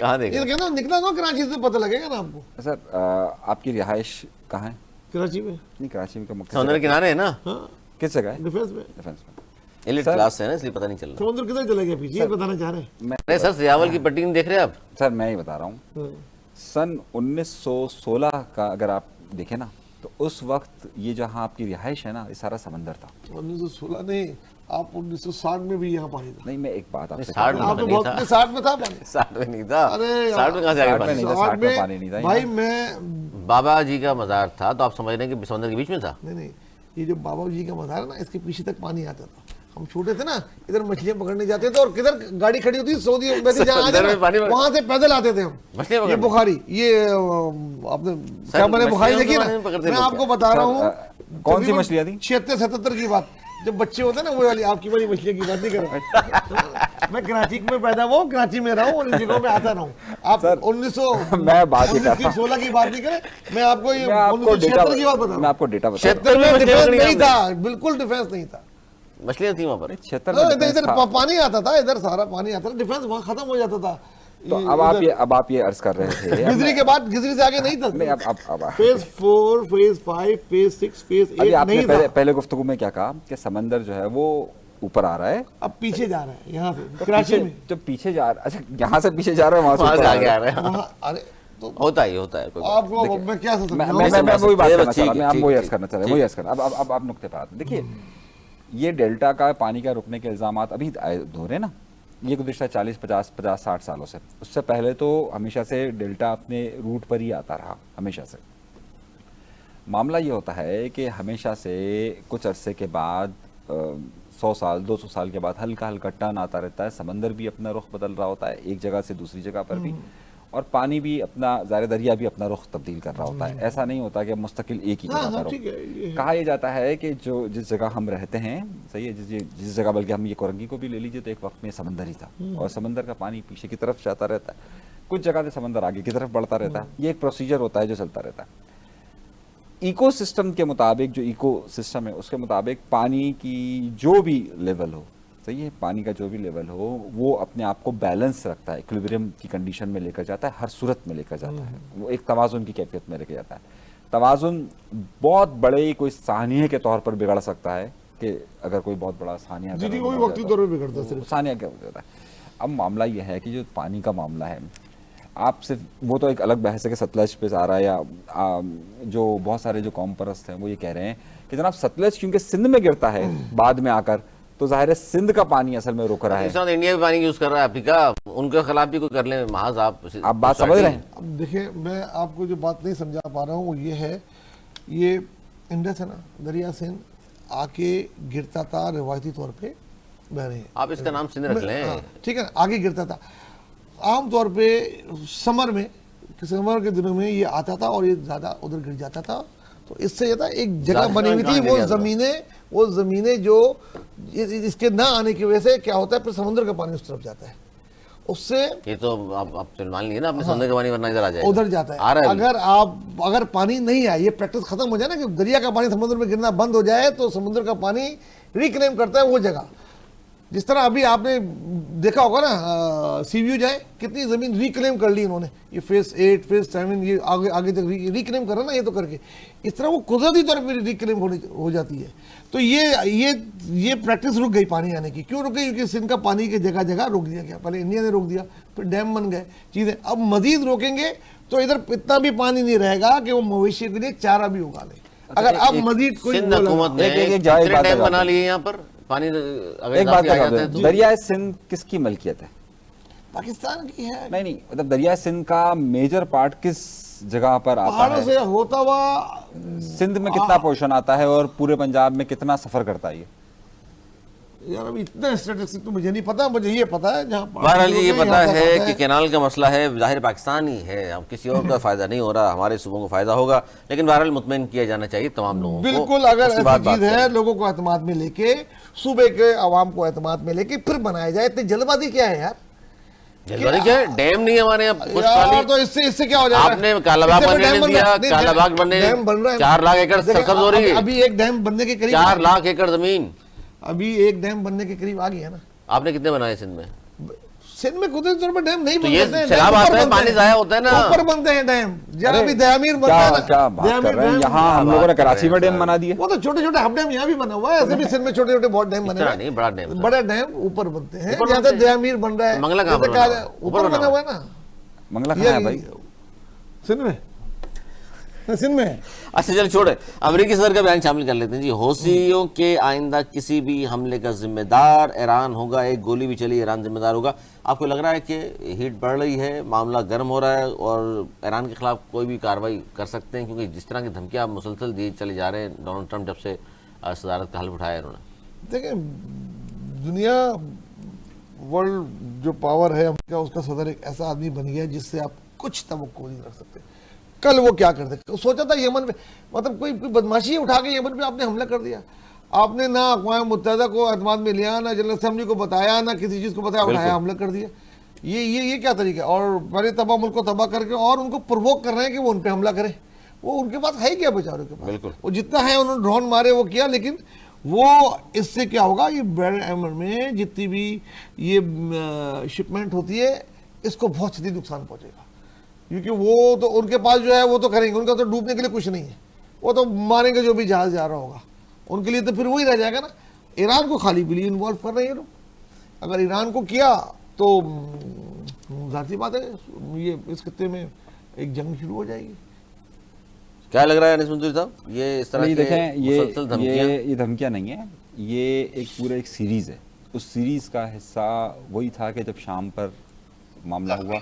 कहाँ देख ये रहे? कहना निकला ना कराची से, पता लगेगा ना आपको। सर, आपकी रिहाइश कहाँ है? कराची में, नहीं, कराची में का मुख्य समुद्र के किनारे है ना, हाँ, किस जगह है? डिफेंस में। डिफेंस में। एलिट सर- क्लास है ना, इसलिए पता नहीं चल रहा। समुद्र किधर चले गया पीछे, ये बताना चाह रहे हैं। अरे सर, सियावल की पट्टी नहीं देख रहे आप? सर, मैं ही बता रहा हूँ, हाँ। सन 1916 का अगर आप देखें ना, तो उस वक्त ये जहाँ आपकी रिहाइश है ना, ये सारा समंदर था। 1916 नहीं, आप 1960 में भी यहाँ पानी था। नहीं, मैं एक बात आपसे 60 में आप तो तो नहीं बहुत था। 60 में था पानी। 60 में नहीं था। अरे 60 में कहाँ से आ गया 60 में पानी? नहीं था, 60 में पानी नहीं था। भाई मैं, बाबा जी का मजार था, तो आप समझ रहे हैं कि समंदर के बीच में था? नहीं, ये जो बाबा जी का मज़ार है ना, इसके पीछे तक पानी आता था। हम छोटे थे ना, इधर मछलियां पकड़ने जाते थे, और किधर गाड़ी खड़ी होती थी, सऊदी वैसे जहाँ आते समंदर में पानी ना, में- वहां से पैदल आते थे हम। मछलियां ये पकड़ने? बुखारी, ये आपने क्या मैंने बुखारी मछलियों देखी के ना, बारे में पकड़ते मैं लोग आपको बता रहा हूँ। कौन सी मछलियां थी? 76-77 की बात, जब बच्चे होते हैं ना, वो वाली आपकी वाली मछलियों की बात नहीं कर रहा। मैं कराची में पैदा हुआ हूँ, कराची में रहा हूँ, और इन जगहों में आता रहा हूँ। आप 1900 मैं बात ही कर रहा हूँ। 16 की बात नहीं करें, मैं आपको ये मैं आपको डेटा 1976 की बात बता रहा मैं हूँ। आपको डेटा बता रहा 76 में में मछलियां डिफेंस पकड़ी नहीं आपने? था, बिल्कुल डिफेंस नहीं था। मछलियां थी वहां पर? हूँ। 76 में इधर डिफेंस इधर था। पानी आता था, इधर सारा पानी आता था, डिफेंस वहाँ खत्म हो जाता था। तो अब आप ये अर्ज कर रहे थे, गिजरी के बाद, गिजरी से आगे नहीं था। नहीं, अब फेज 4, फेज 5, फेज 6, फेज अभी 8 आपने नहीं पहले था। पहले गुफ्तगू में क्या कहा कि समंदर जो है वो ऊपर आ रहा है, अब पीछे जा रहा है, यहाँ से तो कराची पीछे में। जब पीछे जा रहा, अच्छा, यहाँ से पीछे जा रहा है, वहां से वहां ऊपर से आ आगे रहा आ है। रहे हैं। वहाँ अरे तो होता ही होता है, कोई बात आपको मैं क्या समझ मैं सकता हूँ? वही बात ठीक करना है, चाह रहा, मैं ठीक वही है, अर्ज करना चाह रहा, ठीक वही अर्ज करना। अब आप नुक्ते पर आते हैं। देखिए, ये डेल्टा का पानी का रुकने के इल्जाम अभी हो रहे हैं ना, ये गुज़िश्ता 40, 50, 60 सालों से। उससे पहले तो हमेशा से डेल्टा अपने रूट पर ही आता रहा, हमेशा से। मामला ये होता है कि हमेशा से कुछ अरसे के बाद 100 साल 200 साल के बाद हल्का हल्का टर्न आता रहता है, समंदर भी अपना रुख बदल रहा होता है एक जगह से दूसरी जगह पर भी, और पानी भी अपना, ज़ाहिर दरिया भी अपना रुख तब्दील कर रहा होता है। ऐसा नहीं होता कि मुस्तकिल एक ही हाँ, जगह हाँ, पर ठीक है, ये हो। है। कहा यह जाता है कि जो जिस जगह हम रहते हैं, सही है, जिस जगह, बल्कि हम ये कोरंगी को भी ले लीजिए तो एक वक्त में समंदर ही था, और समंदर का पानी पीछे की तरफ जाता रहता है, कुछ जगह से समंदर आगे की तरफ बढ़ता रहता है। ये एक प्रोसीजर होता है जो चलता रहता है। इकोसिस्टम के मुताबिक, जो इकोसिस्टम है उसके मुताबिक पानी की जो भी लेवल हो, सही है, पानी का जो भी लेवल हो, वो अपने आप को बैलेंस रखता है, इक्विलिब्रियम की कंडीशन में लेकर जाता है, हर सूरत में लेकर जाता है, वो एक तवाज़ुन की कैफियत में लेकर जाता है। तवाज़ुन बहुत बड़े कोई सानिये के तौर पर बिगड़ सकता है, कि अगर कोई बहुत बड़ा सानिया जी, अगर वो भी हो वक्ती जाता तौर पे बिगड़ता है सिर्फ। सानिया क्या हो जाता है। अब मामला यह है कि जो पानी का मामला है, आप सिर्फ, वो तो एक अलग बहस है कि सतलज पे आ रहा है, या जो बहुत सारे जो कौम परस्त हैं वो ये कह रहे हैं कि जनाब सतलज क्योंकि सिंध में गिरता है बाद में आकर, तो जाहिर है सिंध का पानी असल में रुक रहा है। इस वक्त इंडिया भी पानी यूज कर रहा है अफ्रीका, उनके खिलाफ भी कोई कर ले महाज। आप बात समझ रहे हैं? अब देखिए, मैं आपको जो बात नहीं समझा पा रहा हूँ वो ये है, ये इंडस है ना, दरिया सिंध आके गिरता था, रिवायती तौर पे बह रहे हैं। आप इसका नाम सिंध रख लें। हाँ, ठीक है, आगे गिरता था। आमतौर पे समर में, समर के दिनों में ये आता था और ये ज़्यादा उधर गिर जाता था। तो इससे ये था, एक जगह बनी हुई थी, वो ज़मीनें जो इसके ना आने की वजह से क्या होता है, फिर समुद्र का पानी उस तरफ जाता है, उससे ये तो आप मान लीजिए ना, अपने समुद्र का पानी वरना इधर आ जाएगा, उधर जाता है। आ रहा है अगर पानी नहीं आए, ये प्रैक्टिस खत्म हो जाए ना कि दरिया का पानी समुद्र में गिरना बंद हो जाए, तो समुद्र का पानी रिक्लेम करता है वो जगह। जिस तरह अभी आपने देखा होगा ना, सी व्यू जाए, कितनी जमीन रिक्लेम कर ली इन्होंने, ये फेज 8, फेज 7, ये आगे आगे तक रिक्लेम कर रहा ना, ये तो करके इस तरह वो कुदरती तौर पर रिक्लेम हो जाती है। तो ये प्रैक्टिस रुक गई पानी आने की। क्यों रुक गई? क्योंकि सिंध का पानी की जगह जगह रोक दिया गया। पहले इंडिया ने रोक दिया, फिर डैम बन गए, चीज़ें। अब मजीद रोकेंगे तो इधर इतना भी पानी नहीं रहेगा कि वो मवेशी के लिए चारा भी उगा ले। अगर अब मजीद कोई सिंध हुकूमत ने एक जायज कितने बात है डैम बना आपकी। लिए यहाँ पर पानी अगर एक बात काफी आ बता जाता है दो, तो दरियाए सिंध किसकी मलकियत है? पाकिस्तान की है। नहीं नहीं, मतलब दरियाए सिंध का मेजर पार्ट किस जगह पर आता पहाड़ों है? से होता हुआ सिंध में कितना पोर्शन आता है और पूरे पंजाब में कितना सफर करता है ये? यार अभी इतना स्टैटिस्टिक तो मुझे नहीं पता, मुझे ये पता है जहाँ बहरहाल ये यहाँ पता तक है आता कि कैनाल का मसला है, जाहिर पाकिस्तान ही है, अब किसी और का फायदा नहीं हो रहा, हमारे सूबों को फायदा होगा, लेकिन बहरहाल मुतमईन किया जाना चाहिए तमाम लोगों को। बिल्कुल, अगर उसके ऐसी बाद बात चीज है करें। लोगों को एतमाद में लेके, सूबे के अवाम को एतमाद में लेके फिर बनाया जाए। इतनी जल्दबाजी क्या है यार? जल्दबाजी क्या है? डैम नहीं है हमारे यहाँ कुछ यार खाली। तो इससे क्या हो जाएगा? आपने कालाबाग इससे बनने डैम नहीं बन रहा दिया, है। नहीं, कालाबाग बनने डैम बन रहा है। 4 लाख एकड़ देखिए, सरसब्ज हो रही है। अभी एक डैम बनने के करीब 4 लाख एकड़ जमीन अभी एक डैम बनने के करीब आ गया ना। आपने कितने बनाए सिंध में? सिंध में कुछ तौर पर डैम नहीं तो बन ये सकते हैं, सैलाब डैम आता ऊपर है, बनते पानी हैं। जाया होता है ना। ऊपर बनते हैं डैम। जहाँ अरे, भी दयामीर बनता क्या है ना, क्या बात कर रहे हैं? यहाँ हम लोगों ने कराची में डैम बना दिए। वो तो छोटे छोटे हब डैम यहाँ भी बना हुआ है, ऐसे भी सिंध में छोटे छोटे बहुत डैम बने इतना हुए नहीं, बड़ा डैम हैं। था। बड़े डैम ऊपर बनते हैं, ऊपर जहाँ बनते से हैं। दयामीर बन रहा है। मंगला कहाँ जैसे पर बना कहा- हुआ है? ऊपर ऊपर बना बना हुआ है ना मंगला कहाँ है भाई? सिंध में। सिंध में है। अच्छा चल छोड़े, अमेरिकी सदर का बयान शामिल कर लेते हैं जी। हौसियों के आइंदा किसी भी हमले का जिम्मेदार ईरान होगा, एक गोली भी चली ईरान जिम्मेदार होगा। आपको लग रहा है कि हीट बढ़ रही है, मामला गर्म हो रहा है और ईरान के खिलाफ कोई भी कार्रवाई कर सकते हैं? क्योंकि जिस तरह की धमकियां मुसलसल दिए चले जा रहे हैं डोनाल्ड ट्रंप जब से सदारत का हल्फ उठाया इन्होंने। देखिए, दुनिया वर्ल्ड जो पावर है अमेरिका, उसका सदर एक ऐसा आदमी बन गया जिससे आप कुछ तवक्को नहीं रख सकते। कल वो क्या कर सकते? सोचा था यमन पे, मतलब कोई बदमाशी उठा के यमन पे आपने हमला कर दिया। आपने ना अक़वाम मुत्तहिदा को एतमाद में लिया, ना जनरल असेंबली को बताया, ना किसी चीज़ को बताया, उठाया हमला कर दिया। ये क्या तरीका है? और पहले तबाह मुल्क को तबाह करके और उनको प्रोवोक कर रहे हैं कि वो उन पर हमला करें। वो उनके पास है क्या बेचारों के पास? वो जितना है उन्होंने ड्रोन मारे, वो किया, लेकिन वो इससे क्या होगा? ये बैर एमर में जितनी भी ये शिपमेंट होती है, इसको बहुत शदीद नुकसान पहुंचेगा। क्योंकि वो तो उनके पास जो है वो तो करेंगे, उनका तो डूबने के लिए कुछ नहीं है, वो तो मारेंगे जो भी जहाज जा रहा होगा उनके लिए, तो फिर वही रह जाएगा ना। ईरान को खाली बिली इन्वॉल्व कर रहे हैं लोग। अगर ईरान को किया तो जाहिर सी बात है ये इस खत्ते में एक जंग शुरू हो जाएगी। क्या लग रहा है अनिस मंसूरी साहब, ये इस तरह नहीं, की देखें, मुसलसल धमकियां? ये धमकियां नहीं है, ये एक पूरा एक सीरीज है। उस सीरीज का हिस्सा वही था कि जब शाम पर मामला हुआ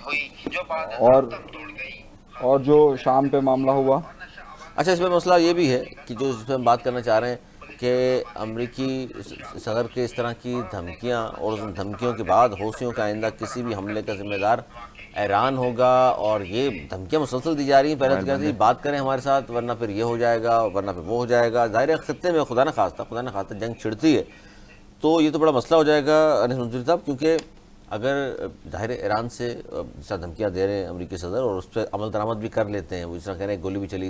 और जो शाम पे मामला हुआ। अच्छा, इसमें मसला ये भी है कि जो जिस पर हम बात करना चाह रहे हैं कि अमेरिकी सदर के इस तरह की धमकियां और उन धमकियों के बाद हौसियों का आइंदा किसी भी हमले का जिम्मेदार ईरान होगा, और ये धमकियां मुसलसल दी जा रही हैं। पहले तो कहते हैं बात करें हमारे साथ, वरना फिर ये हो जाएगा, वरना फिर वो हो जाएगा। ज़ाहिर है खत्ते में खुदा न खास्ता जंग छिड़ती है, तो ये तो बड़ा मसला हो जाएगा अनिस मंसूरी साहब। क्योंकि अगर ज़ाहिर ईरान से जिस धमकियाँ दे रहे हैं अमेरिकी सदर और उस पर अमल दरामद भी कर लेते हैं, वो जिस तरह कह रहे हैं गोली भी चली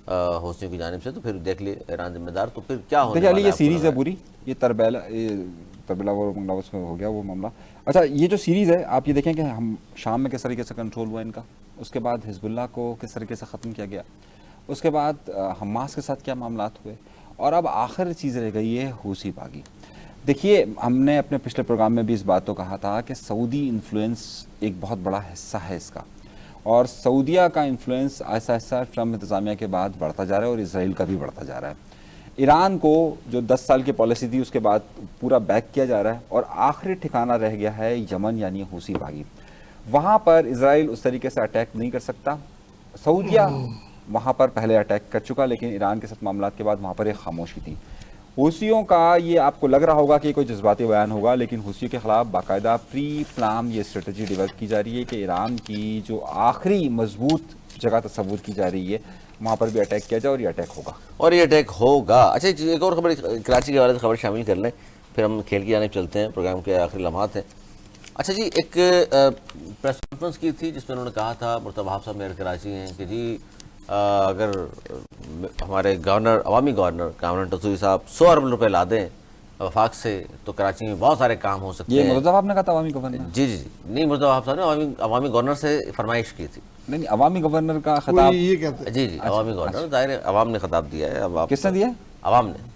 हौसियों की जानिब से, तो फिर देख लिए ईरान जिम्मेदार, तो फिर क्या होने वाला है? ये सीरीज है पूरी, ये तरबेला और मंगलावस में हो गया वो मामला। अच्छा, ये जो सीरीज़ है आप ये देखें कि हम शाम में किस तरीके से कंट्रोल हुआ इनका, उसके बाद हिजबुल्लाह को किस तरीके से ख़त्म किया गया, उसके बाद हमास के साथ क्या मामलात हुए, और अब आखिर चीज़ रह गई है हूसी बागी। देखिए, हमने अपने पिछले प्रोग्राम में भी इस बात को कहा था कि सऊदी इन्फ्लुएंस एक बहुत बड़ा हिस्सा है इसका, और सऊदिया का इन्फ्लुएंस ऐसा ऐसा ट्रम्प इंतज़ामिया के बाद बढ़ता जा रहा है और इसराइल का भी बढ़ता जा रहा है। ईरान को जो 10 साल की पॉलिसी थी उसके बाद पूरा बैक किया जा रहा है, और आखिरी ठिकाना रह गया है यमन यानी हूसी बागी। वहाँ पर इसराइल उस तरीके से अटैक नहीं कर सकता। सऊदिया वहाँ पर पहले अटैक कर चुका, लेकिन ईरान के साथ मामलात के बाद वहाँ पर एक खामोशी थी। हूसियों का ये आपको लग रहा होगा कि कोई जज्बाती बयान होगा, लेकिन हूसियों के खिलाफ बाकायदा प्री प्लान ये स्ट्रेटजी डेवलप की जा रही है कि ईरान की जो आखिरी मजबूत जगह तस्वुर की जा रही है वहाँ पर भी अटैक किया जाए, और ये अटैक होगा, और ये अटैक होगा। अच्छा, एक और खबर कराची के बारे में खबर शामिल कर लें, फिर हम खेल की जाने चलते हैं, प्रोग्राम के आखिरी लम्हात हैं। अच्छा जी, एक प्रेस कॉन्फ्रेंस की थी जिसमें उन्होंने कहा था, मुर्तज़ा वहाब साहब मेयर कराची हैं, कि जी अगर हमारे गवर्नर, अवामी गवर्नर कामरान टसूरी साहब 100 अरब रुपए ला दें वफाक से, तो कराची में बहुत सारे काम हो सकते हैं। ये मुर्तज़ा वहाब ने कहा था अवामी गवर्नर? जी जी जी, नहीं, मुर्तज़ा वहाब साहब ने अवामी गवर्नर से फरमाइश की थी। नहीं, अवामी गवर्नर का खिताब ये कहते हैं। जी जी, अवामी गवर्नर, जाहिर है अवाम ने खिताब दिया है। अब किसने दिया? अवाम ने,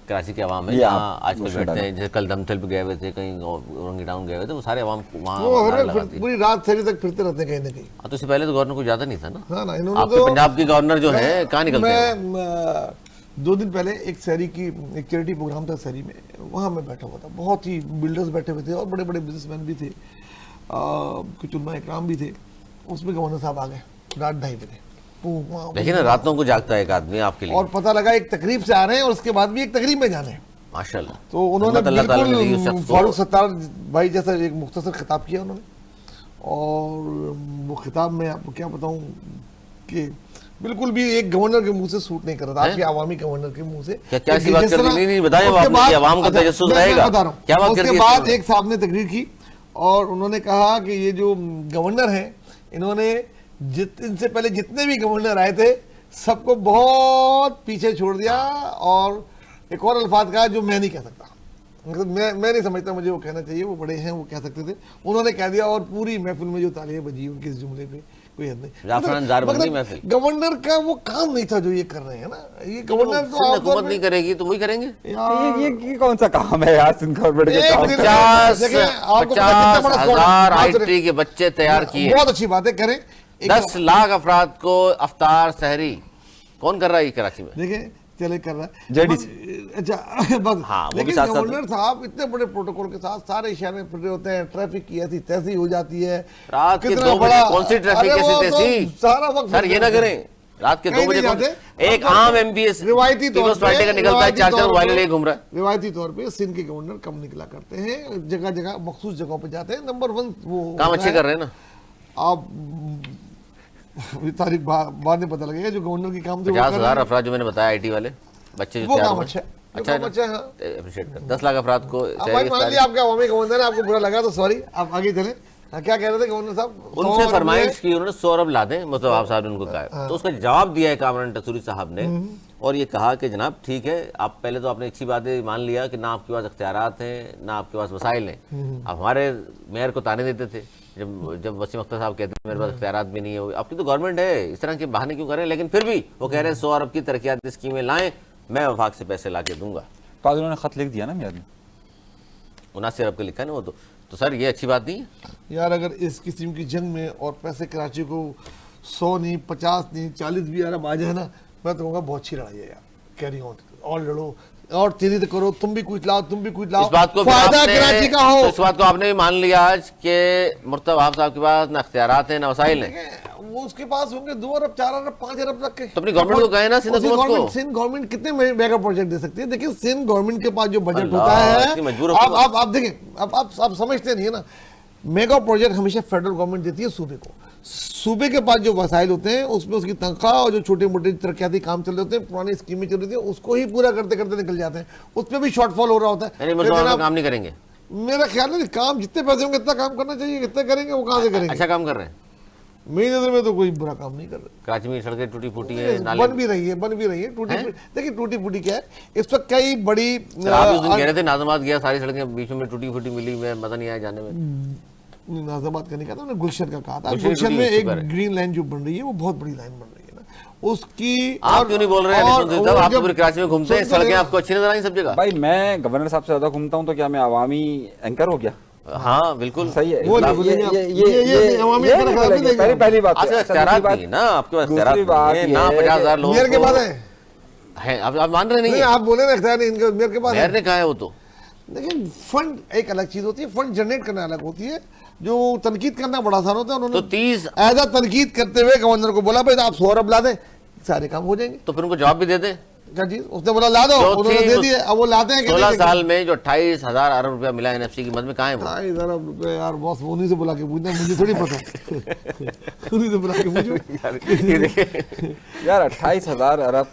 कराची के अवाम है, ये जहाँ आप आजकल उसमें बैठते हैं, जैसे कल दमथल पे गए हुए थे, कहीं औरंगी टाउन गए हुए थे, वो सारे अवाम वहाँ वो नारे लगाती है। पूरी रात शहरी तक फिरते रहते हैं कहीं ना कहीं। तो इससे पहले तो गवर्नर को ज्यादा नहीं था ना। हाँ ना, इन्होंने आपके तो पंजाब के गवर्नर जो है कहाँ निकलते हैं? मैं 2 दिन पहले एक चैरिटी प्रोग्राम था शहरी में, वहाँ मैं बैठा हुआ था, बहुत ही बिल्डर्स बैठे हुए थे और बड़े बड़े बिजनेसमैन भी थे, कुछ उलमा इकराम भी थे। उसमें गवर्नर साहब आ गए रात 2:30 बजे। देखिए ना, रातों को जागता है एक आदमी आपके लिए। और पता लगा एक तकरीब से आ रहे हैं और उसके बाद भी एक तकरीब में जाने हैं। माशाल्लाह। तो उन्होंने अल्लाह ताला ने दी उस बिल्कुल शख्स को। फारूक सत्तार भाई जैसा एक मुख्तसर खिताब किया उन्होंने, और वो खिताब में आपको क्या बताऊं कि बिल्कुल भी एक गवर्नर के मुंह से सूट नहीं कर रहा था, आपके आवामी गवर्नर के मुंह से। क्या ऐसी बात कर दी? नहीं बताएं, उसके बाद आवाम का तजस्सुस रहेगा। बता रहा हूं, क्या बात कर दी? उसके बाद एक साहब ने तकरीर की और उन्होंने कहा कि ये जो गवर्नर हैं, इन्होंने इनसे पहले जितने भी गवर्नर आए थे सबको बहुत पीछे छोड़ दिया, और एक और अल्फाज कहा जो मैं नहीं कह सकता, मतलब मैं नहीं समझता मुझे वो कहना चाहिए, वो बड़े हैं वो कह सकते थे, उन्होंने कह दिया। और पूरी महफिल में जो तालियां बजी उनके इस जुमले पे कोई हद नहीं। महफिल गवर्नर का वो काम नहीं था जो ये कर रहे हैं ना, ये गवर्नर तो हुकूमत नहीं करेगी तो वही करेंगे। ये कौन सा काम है यार सिंध गवर्नमेंट के? 50,000 IT के बच्चे तैयार किए, बहुत अच्छी बात है, करें। 10 लाख अफराद को अफ्तार सहरी कौन कर रहा है कराची में? देखिए चले कर रहा है जेडीसी। अच्छा बस। हाँ, वो भी लेकिन साथ साथ गवर्नर साहब इतने बड़े प्रोटोकॉल के साथ सारे शहर में फिर होते हैं, ट्रैफिक की ऐसी तैसी हो जाती है रात के कितना 2 बजे। बड़ा- कौन सी ट्रैफिक अरे कैसी वो तो तैसी? सारा वक्त सर ये ना करें, रात के 2 कहीं बजे नहीं कौन- जाते। एक आम MPS रिवायती तौर पीपल्स पार्टी का निकलता है, 4 मोबाइल लेके घूम रहा है। रिवायती तौर पे सिंध के गवर्नर कम निकला करते हैं, जगह जगह मखसूस जगहों पे जाते हैं। नंबर 1 वो काम अच्छे कर रहे हैं ना। आप तारीख बाद में पता लगेगा जो गवर्नर की काम थे वो कर रहे 50,000 हैं। अफराद जो मैंने बताया IT वाले बच्चे जो वो तैयार काम हुए। अच्छा है, अच्छा है काम अच्छा है, हाँ। अप्रिशिएट कर। 10 लाख अफराद को अब भाई मान लिया आपका अवामी गवर्नर है, आपको बुरा लगा तो सॉरी, आप आगे चले। हाँ, क्या कह रहे थे गवर्नर साहब? उनसे फरमाइश की उन्होंने 100 अरब ला दें, मतलब आप साहब ने उनको कहा, तो उसका जवाब दिया है कामरान टसूरी साहब ने, और ये कहा कि जनाब ठीक है, आप पहले तो आपने अच्छी बात मान लिया कि ना आपके पास इख्तियारात हैं ना आपके पास वसाइल हैं। आप हमारे मेयर को ताने देते थे जब वसीम अख्तर साहब कहते हैं मेरे पास इख्तियारात भी नहीं है, आपकी तो गवर्नमेंट है, इस तरह के बहाने क्यों करें? लेकिन फिर भी वो कह रहे हैं 100 अरब की तरक्याती स्कीमें लाएं, मैं वफाक से पैसे ला के दूंगा। तो आज उन्होंने खत लिख दिया ना मियाद ने, 79 अरब का लिखा है ना वो तो सर ये अच्छी बात नहीं है यार। अगर इस किस्म की जंग में और पैसे कराची को 100 नहीं 50 नहीं 40 भी अरब आ जाए ना, मैं तो कहूँगा बहुत अच्छी लड़ाई है यार, कैरी ऑन और लड़ो और तेजी करो, तुम भी कुछ लाओ तुम भी कुछ लाओ, इस बात को फायदा कराची का हो। तो इस बात को आपने भी मान लिया आज कि मुर्तज़ा वहाब साहब के पास ना इख्तियारात हैं ना वसाइल हैं, वो उसके पास होंगे 2 अरब 4 अरब 5 अरब तक के। तो अपनी गवर्नमेंट को कहे ना, सिंध हुकूमत को। सिंध गवर्नमेंट कितने मेगा प्रोजेक्ट दे सकती है? देखिए सिंध गवर्नमेंट के पास जो बजट अल्लाह, होता इतनी मजबूर है, हुकूमत। आप देखें, आप समझते नहीं है ना, मेगा प्रोजेक्ट हमेशा फेडरल गवर्नमेंट देती है सूबे को। सूबे के पास जो वसाइल होते हैं उसमें उसकी तनख्वाह और जो छोटे मोटे तरक्याती काम चल रहे होते हैं, पुरानी स्कीमें चल रही थी, उसको ही पूरा करते करते निकल जाते हैं, उसमें भी शॉर्टफॉल हो रहा होता है। काम नहीं करेंगे, मेरा ख्याल है काम जितने पैसे होंगे इतना काम करना चाहिए, कितने करेंगे वो कहाँ से करेंगे? अच्छा काम कर रहे हैं, मेरी नजर में तो कोई बुरा काम नहीं कर रहे। कराची में सड़कें टूटी फूटी है, नाले बन भी रही है टूटी। देखिए टूटी फूटी क्या है, इस वक्त कई बड़ी आप उस दिन कह रहे थे नाजमाबाद गया, सारी सड़कें बीच में टूटी फूटी मिली, मैं मजा नहीं आया जाने में। नाजमाबाद का नहीं कहा था, उन्होंने गुलशन का कहा था। गुलशन गुलशन में टूटी एक शुक्र है। ग्रीन लाइन जो बन रही है वो बहुत बड़ी लाइन बन रही है ना, उसकी आप क्यों नहीं बोल रहे हैं? आप तो पूरी कराची में घूमते हैं, सड़कें आपको अच्छी नजर आई सब जगह। भाई मैं गवर्नर साहब से ज्यादा घूमता हूँ तो क्या मैं अवामी एंकर हो गया? हाँ बिल्कुल सही है। वो ये पहली बात आपके पास इख्तियारात नहीं है ना, आपके पास इख्तियारात नहीं है ना, 50,000 लोग मेयर के पास है, आप मान रहे नहीं नहीं, है? आप बोले ना इख्तियार नहीं, इनके मेयर के पास मेयर ने कहा है वो तो। लेकिन फंड एक अलग चीज होती है, फंड जनरेट करना अलग होती है, जो तनकीद करना बड़ा आसान होता है। तो उन्होंने 30 एज तनकीद करते हुए गवर्नर को बोला भाई आप 100 अरब ला दें, सारे काम हो जाएंगे। तो फिर उनको जवाब भी दे दें। क्या चीज? उसने बोला ला दो, उन्होंने दे दिए, अब वो लाते हैं 16 साल में जो 28,000 अरब रुपया मिला NFC की मद में, कहाँ है वो? 28 अरब रुपए यार बॉस, उन्हीं से बुला के पूछना, मुझे थोड़ी पता। उन्हीं से बुला के पूछो यार 28,000 अरब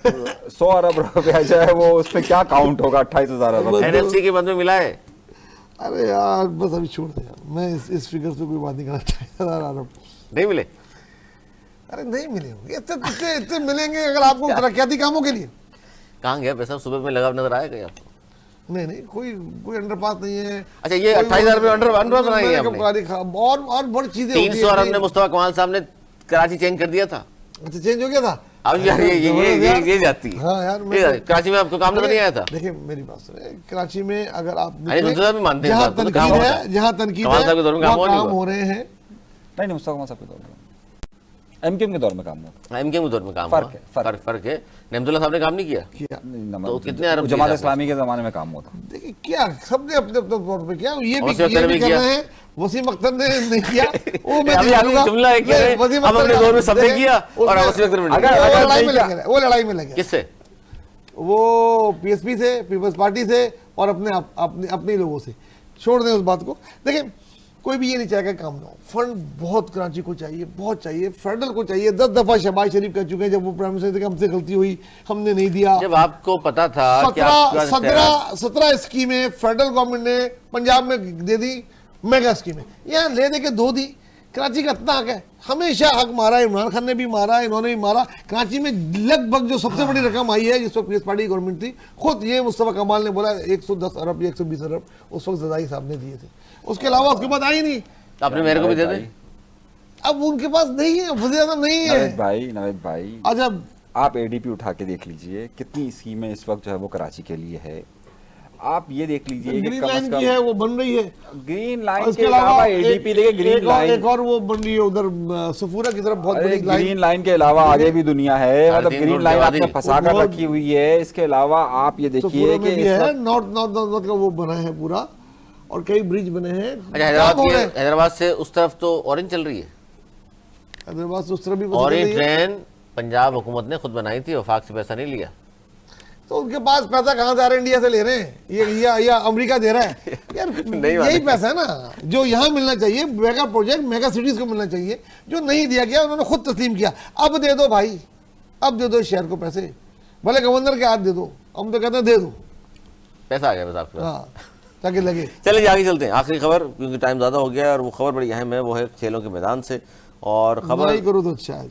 100 अरब रुपया जो है वो उसमें क्या काउंट होगा? 28,000 अरब NFC की मद में मिला है। अरे यार बस अभी छोड़ दे यार, मैं इस फिगर से कोई बात नहीं करना। 28,000 अरब नहीं मिले? अरे नहीं मिले होंगे, इतने मिलेंगे अगर आपको तरक्याती कामों के लिए। कहाँ गया पैसा? सुबह में लगा नजर आया क्या आपको? नहीं कोई अंडरपास नहीं है। अच्छा ये 28,000 रुपये अंडर बनाई है हमने। और बड़ी चीजें 300 अरब ने मुस्तफा कमाल साहब ने कराची चेंज कर दिया था। अच्छा चेंज हो गया था अब यार ये जाती है। हाँ यार कराची में आपको काम नजर नहीं आया था? देखिए मेरी बात सुनिए, कराची में अगर आप भी मानते हैं जहाँ तनकीद है कमाल साहब के दौर में काम काम हो रहे हैं। नहीं मुस्तफा कमाल साहब के दौर में एमकेएम के दौर में काम हुआ। एमकेएम के दौर में काम फर्क हुआ, है, फर्क है। नेमतुल्ला साहब ने काम नहीं किया, तो कितने अरब जमात इस्लामी के जमाने में काम हुआ था। देखिए क्या सबने अपने अपने तौर पे किया, ये भी वसीम अख्तर ने कर किया। रहे हैं, वसीम अख्तर ने नहीं किया, वो मैं अभी दिखाऊंगा। जुमला है कि नहीं, वसीम हम अख्तर अपने दौर में सबने देखें, किया और उसमें- वसीम अख्तर ने नहीं अगर- किया। वो अगर लड़ाई में नहीं लगे रहे, वो लड़ाई में लगे, किससे? वो पीएसपी से, पीपल्स पार्टी से और अपने लोगों से। छोड़ दें उस बात को। देखिए कोई भी ये नहीं चाहेगा काम ना हो। फंड बहुत कराची को चाहिए, बहुत चाहिए, फेडरल को चाहिए। 10 दफा शहबाज शरीफ कह चुके हैं जब वो प्राइम मिनिस्टर थे कि हमसे गलती हुई, हमने नहीं दिया। जब आपको पता था कि आपका 17 स्कीमें फेडरल गवर्नमेंट ने पंजाब में दे दी, मेगा स्कीमें यहाँ ले दे के 2 दी। कराची का इतना हक है, हमेशा हक मारा, इमरान खान ने भी मारा, इन्होंने भी मारा। कराची में लगभग जो सबसे बड़ी रकम आई है जिस वक्त पीएस पार्टी गवर्नमेंट थी, खुद ये मुस्तफा कमाल ने बोला 110 अरब या 120 अरब उस वक्त जदाई साहब ने दिए थे। उसके अलावा उसके बाद आई नहीं। आपने मेरे को भी दे दे। अब उनके पास नहीं है, वज़ीर आज़म नहीं है। नवेद भाई अच्छा आप एडीपी उठा के देख लीजिए कितनी स्कीमें इस वक्त जो है वो कराची के लिए है। आप ये देख लीजिए कि ग्रीन कम लाइन से की है, कम वो बन रही है। ग्रीन लाइन उसके के अलावा अलावा एडीपी देखिए ग्रीन लाइन, एक और वो बन रही है उधर सफूरा की तरफ, बहुत बड़ी लाइन। ग्रीन लाइन के अलावा आगे भी दुनिया है, मतलब 3.5 ग्रीन लाइन करोड़ आपने की फंसा कर बहुत- रखी हुई है। इसके अलावा आप ये देखिए सफूरा में कि भी इस है, वक्त नॉर्थ का वो बना है पूरा, और कई ब्रिज बने हैं। अच्छा, हैदराबाद से उस तरफ तो ऑरेंज चल रही है। हैदराबाद से उस तरफ भी बस ऑरेंज चल रही है। ट्रेन पंजाब हुकूमत ने खुद बनाई थी, वफाक से पैसा नहीं लिया। तो उनके पास पैसा कहाँ से आ रहा है? इंडिया से ले रहे हैं, ये या अमेरिका दे रहा है यार। यही पैसा है ना जो यहाँ मिलना चाहिए, मेगा प्रोजेक्ट मेगा सिटीज को मिलना चाहिए, जो नहीं दिया गया उन्होंने खुद तस्लीम किया। अब दे दो भाई, अब दे दो इस शहर को पैसे, भले गवर्नर के हाथ दे दो, हम तो कहते हैं दे दो, पैसा आ गया बस आपके पास। हाँ ताकि लगे। चलिए आगे चलते हैं। आखिरी खबर, क्योंकि टाइम ज़्यादा हो गया है और वो खबर बड़ी अहम है, वो है खेलों के मैदान से। और खबर नहीं करो तो अच्छा है।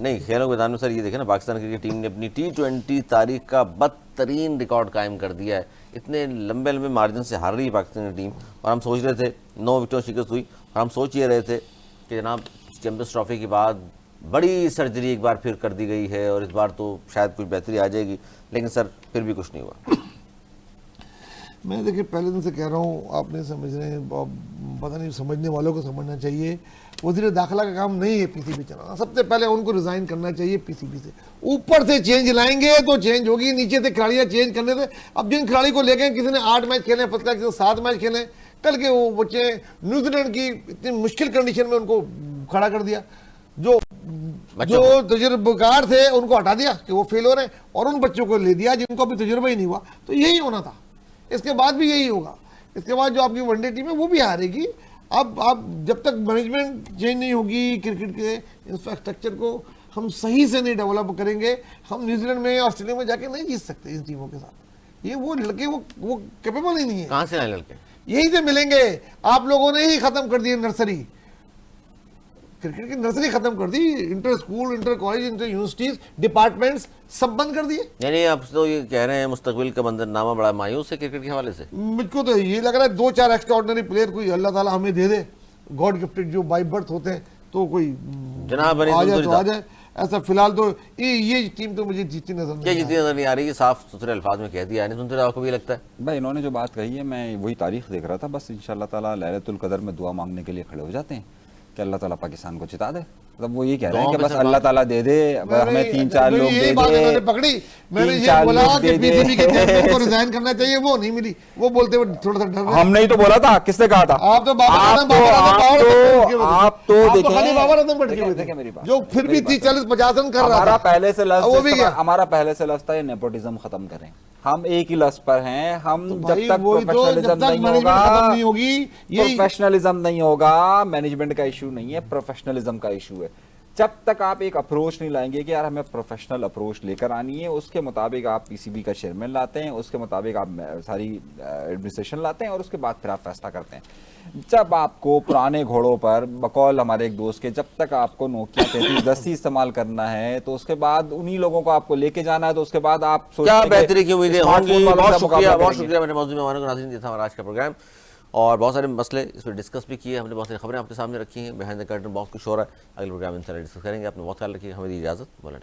नहीं, खेलों के मैदान में सर ये देखें ना, पाकिस्तान क्रिकेट टीम ने अपनी T20 तारीख का बदतरीन रिकॉर्ड कायम कर दिया है। इतने लंबे लंबे मार्जिन से हार रही है पाकिस्तान की टीम, और हम सोच रहे थे 9 विकेटों शिकस्त हुई, और हम सोच ये रहे थे कि जनाब चैंपियंस ट्रॉफी के बाद बड़ी सर्जरी एक बार फिर कर दी गई है और इस बार तो शायद कुछ बेहतरी आ जाएगी, लेकिन सर फिर भी कुछ नहीं हुआ। मैं देखिए पहले दिन से कह रहा हूँ, आप नहीं समझ रहे हैं, पता नहीं समझने वालों को समझना चाहिए। वज़ीर दाखिला का काम नहीं है पीसीबी चलाना, सबसे पहले उनको रिज़ाइन करना चाहिए पीसीबी से। ऊपर से चेंज लाएंगे तो चेंज होगी, नीचे से खिलाड़ियाँ चेंज करने से। अब जिन खिलाड़ी को लेके किसी ने 8 मैच खेले फर्स्ट क्लास, किसी ने 7 मैच खेले, कल के वो बच्चे न्यूजीलैंड की इतनी मुश्किल कंडीशन में उनको खड़ा कर दिया। जो तजुर्बेकार थे उनको हटा दिया कि वो फेल हो रहे हैं, और उन बच्चों को ले दिया जिनको अभी तजुर्बा ही नहीं हुआ। तो यही होना था, इसके बाद भी यही होगा। इसके बाद जो आपकी वनडे टीम है वो भी हारेगी। अब आप जब तक मैनेजमेंट चेंज नहीं होगी, क्रिकेट के इंफ्रास्ट्रक्चर को हम सही से नहीं डेवलप करेंगे, हम न्यूजीलैंड में ऑस्ट्रेलिया में जाके नहीं जीत सकते इन टीमों के साथ। ये वो लड़के वो कैपेबल ही नहीं है। कहाँ से आए लड़के? यहीं से मिलेंगे। आप लोगों ने ही खत्म कर दी नर्सरी, क्रिकेट की नर्सरी खत्म कर दी। Inter school, inter college, inter universities, departments सब बंद कर दिए। यानी आप तो ये कह रहे हैं मुस्तकबिल का मंजरनामा बड़ा मायूस है क्रिकेट के हवाले से। मुझको तो ये लग रहा है 2-4 एक्स्ट्राऑर्डिनरी प्लेयर कोई अल्लाह ताला हमें दे दे, गॉड गिफ्टेड जो बाय बर्थ होते हैं, तो कोई जनाब आ जाए तो आ जाए। ऐसा फिलहाल तो ये टीम तो मुझे जीती नजर क्या नहीं जीती नजर नहीं आ रही है? साफ सुथरे अल्फाज में कह दिया, नहीं सुनते आपको भी लगता है? भाई इन्होंने जो बात कही है, मैं वही तारीख देख रहा था, बस इंशाल्लाह ताला लैलतुल कदर में दुआ मांगने के लिए खड़े हो जाते हैं कि अल्लाह ताला पाकिस्तान को जिता दे। मतलब वो ये कह रहे हैं कि बस अल्लाह ताला दे दे, हमें 3-4 लोग दे दे। पकड़ी मैंने ये 3-4 बोला लोग कि दे दे। पीसीबी के चेयरमैन को रिजाइन करना चाहिए, वो नहीं मिली। वो बोलते हुए थोड़ा सा डर रहे। हमने ही तो बोला था, किसने कहा था? आप तो बाबर आजम आप तो खाली बाबर आजम भटके हुए देखें थे, मेरी बात, जो फिर भी 30-40-50 रन कर रहा हमारा था। पहले से वो भी गया। हमारा पहले से लफ्ज़ था ये नेपोटिज्म खत्म करें। हम एक ही लफ्ज़ पर हैं, हम जब भाई तक वही तो, प्रोफेशनलिज्म जब तक नहीं मैनेजमेंट होगा, खत्म नहीं होगी, यही प्रोफेशनलिज्म नहीं होगा, मैनेजमेंट का इशू नहीं है, प्रोफेशनलिज्म का इशू है। जब तक आप एक अप्रोच नहीं लाएंगे कि यार हमें प्रोफेशनल अप्रोच लेकर आनी है, उसके मुताबिक आप पीसीबी का चेयरमैन लाते हैं, उसके मुताबिक आप सारी एडमिनिस्ट्रेशन लाते हैं, और उसके बाद फिर आप फैसला करते हैं। जब आपको पुराने घोड़ों पर, बकौल हमारे एक दोस्त के, जब तक आपको नोकिया 3310 इस्तेमाल करना है, तो उसके बाद उन्हीं लोगों को आपको लेके जाना है, तो उसके बाद आप क्या बेहतरी की उम्मीदें होंगी। बहुत शुक्रिया, बहुत करेंगे। शुक्रिया मेरे मौजूद मेहमानों को। नाज़रीन, ये था हमारा आज का प्रोग्राम, और बहुत सारे मसले इस पर डिस्कस भी किए हमने, बहुत सारी खबरें आपके सामने रखी हैं। बिहाइंड द कर्टन बहुत कुछ हो रहा है। अगले प्रोग्राम में इंशाल्लाह डिस्कस करेंगे। अपना बहुत ख्याल रखिएगा। हमें दी इजाज़त। बोला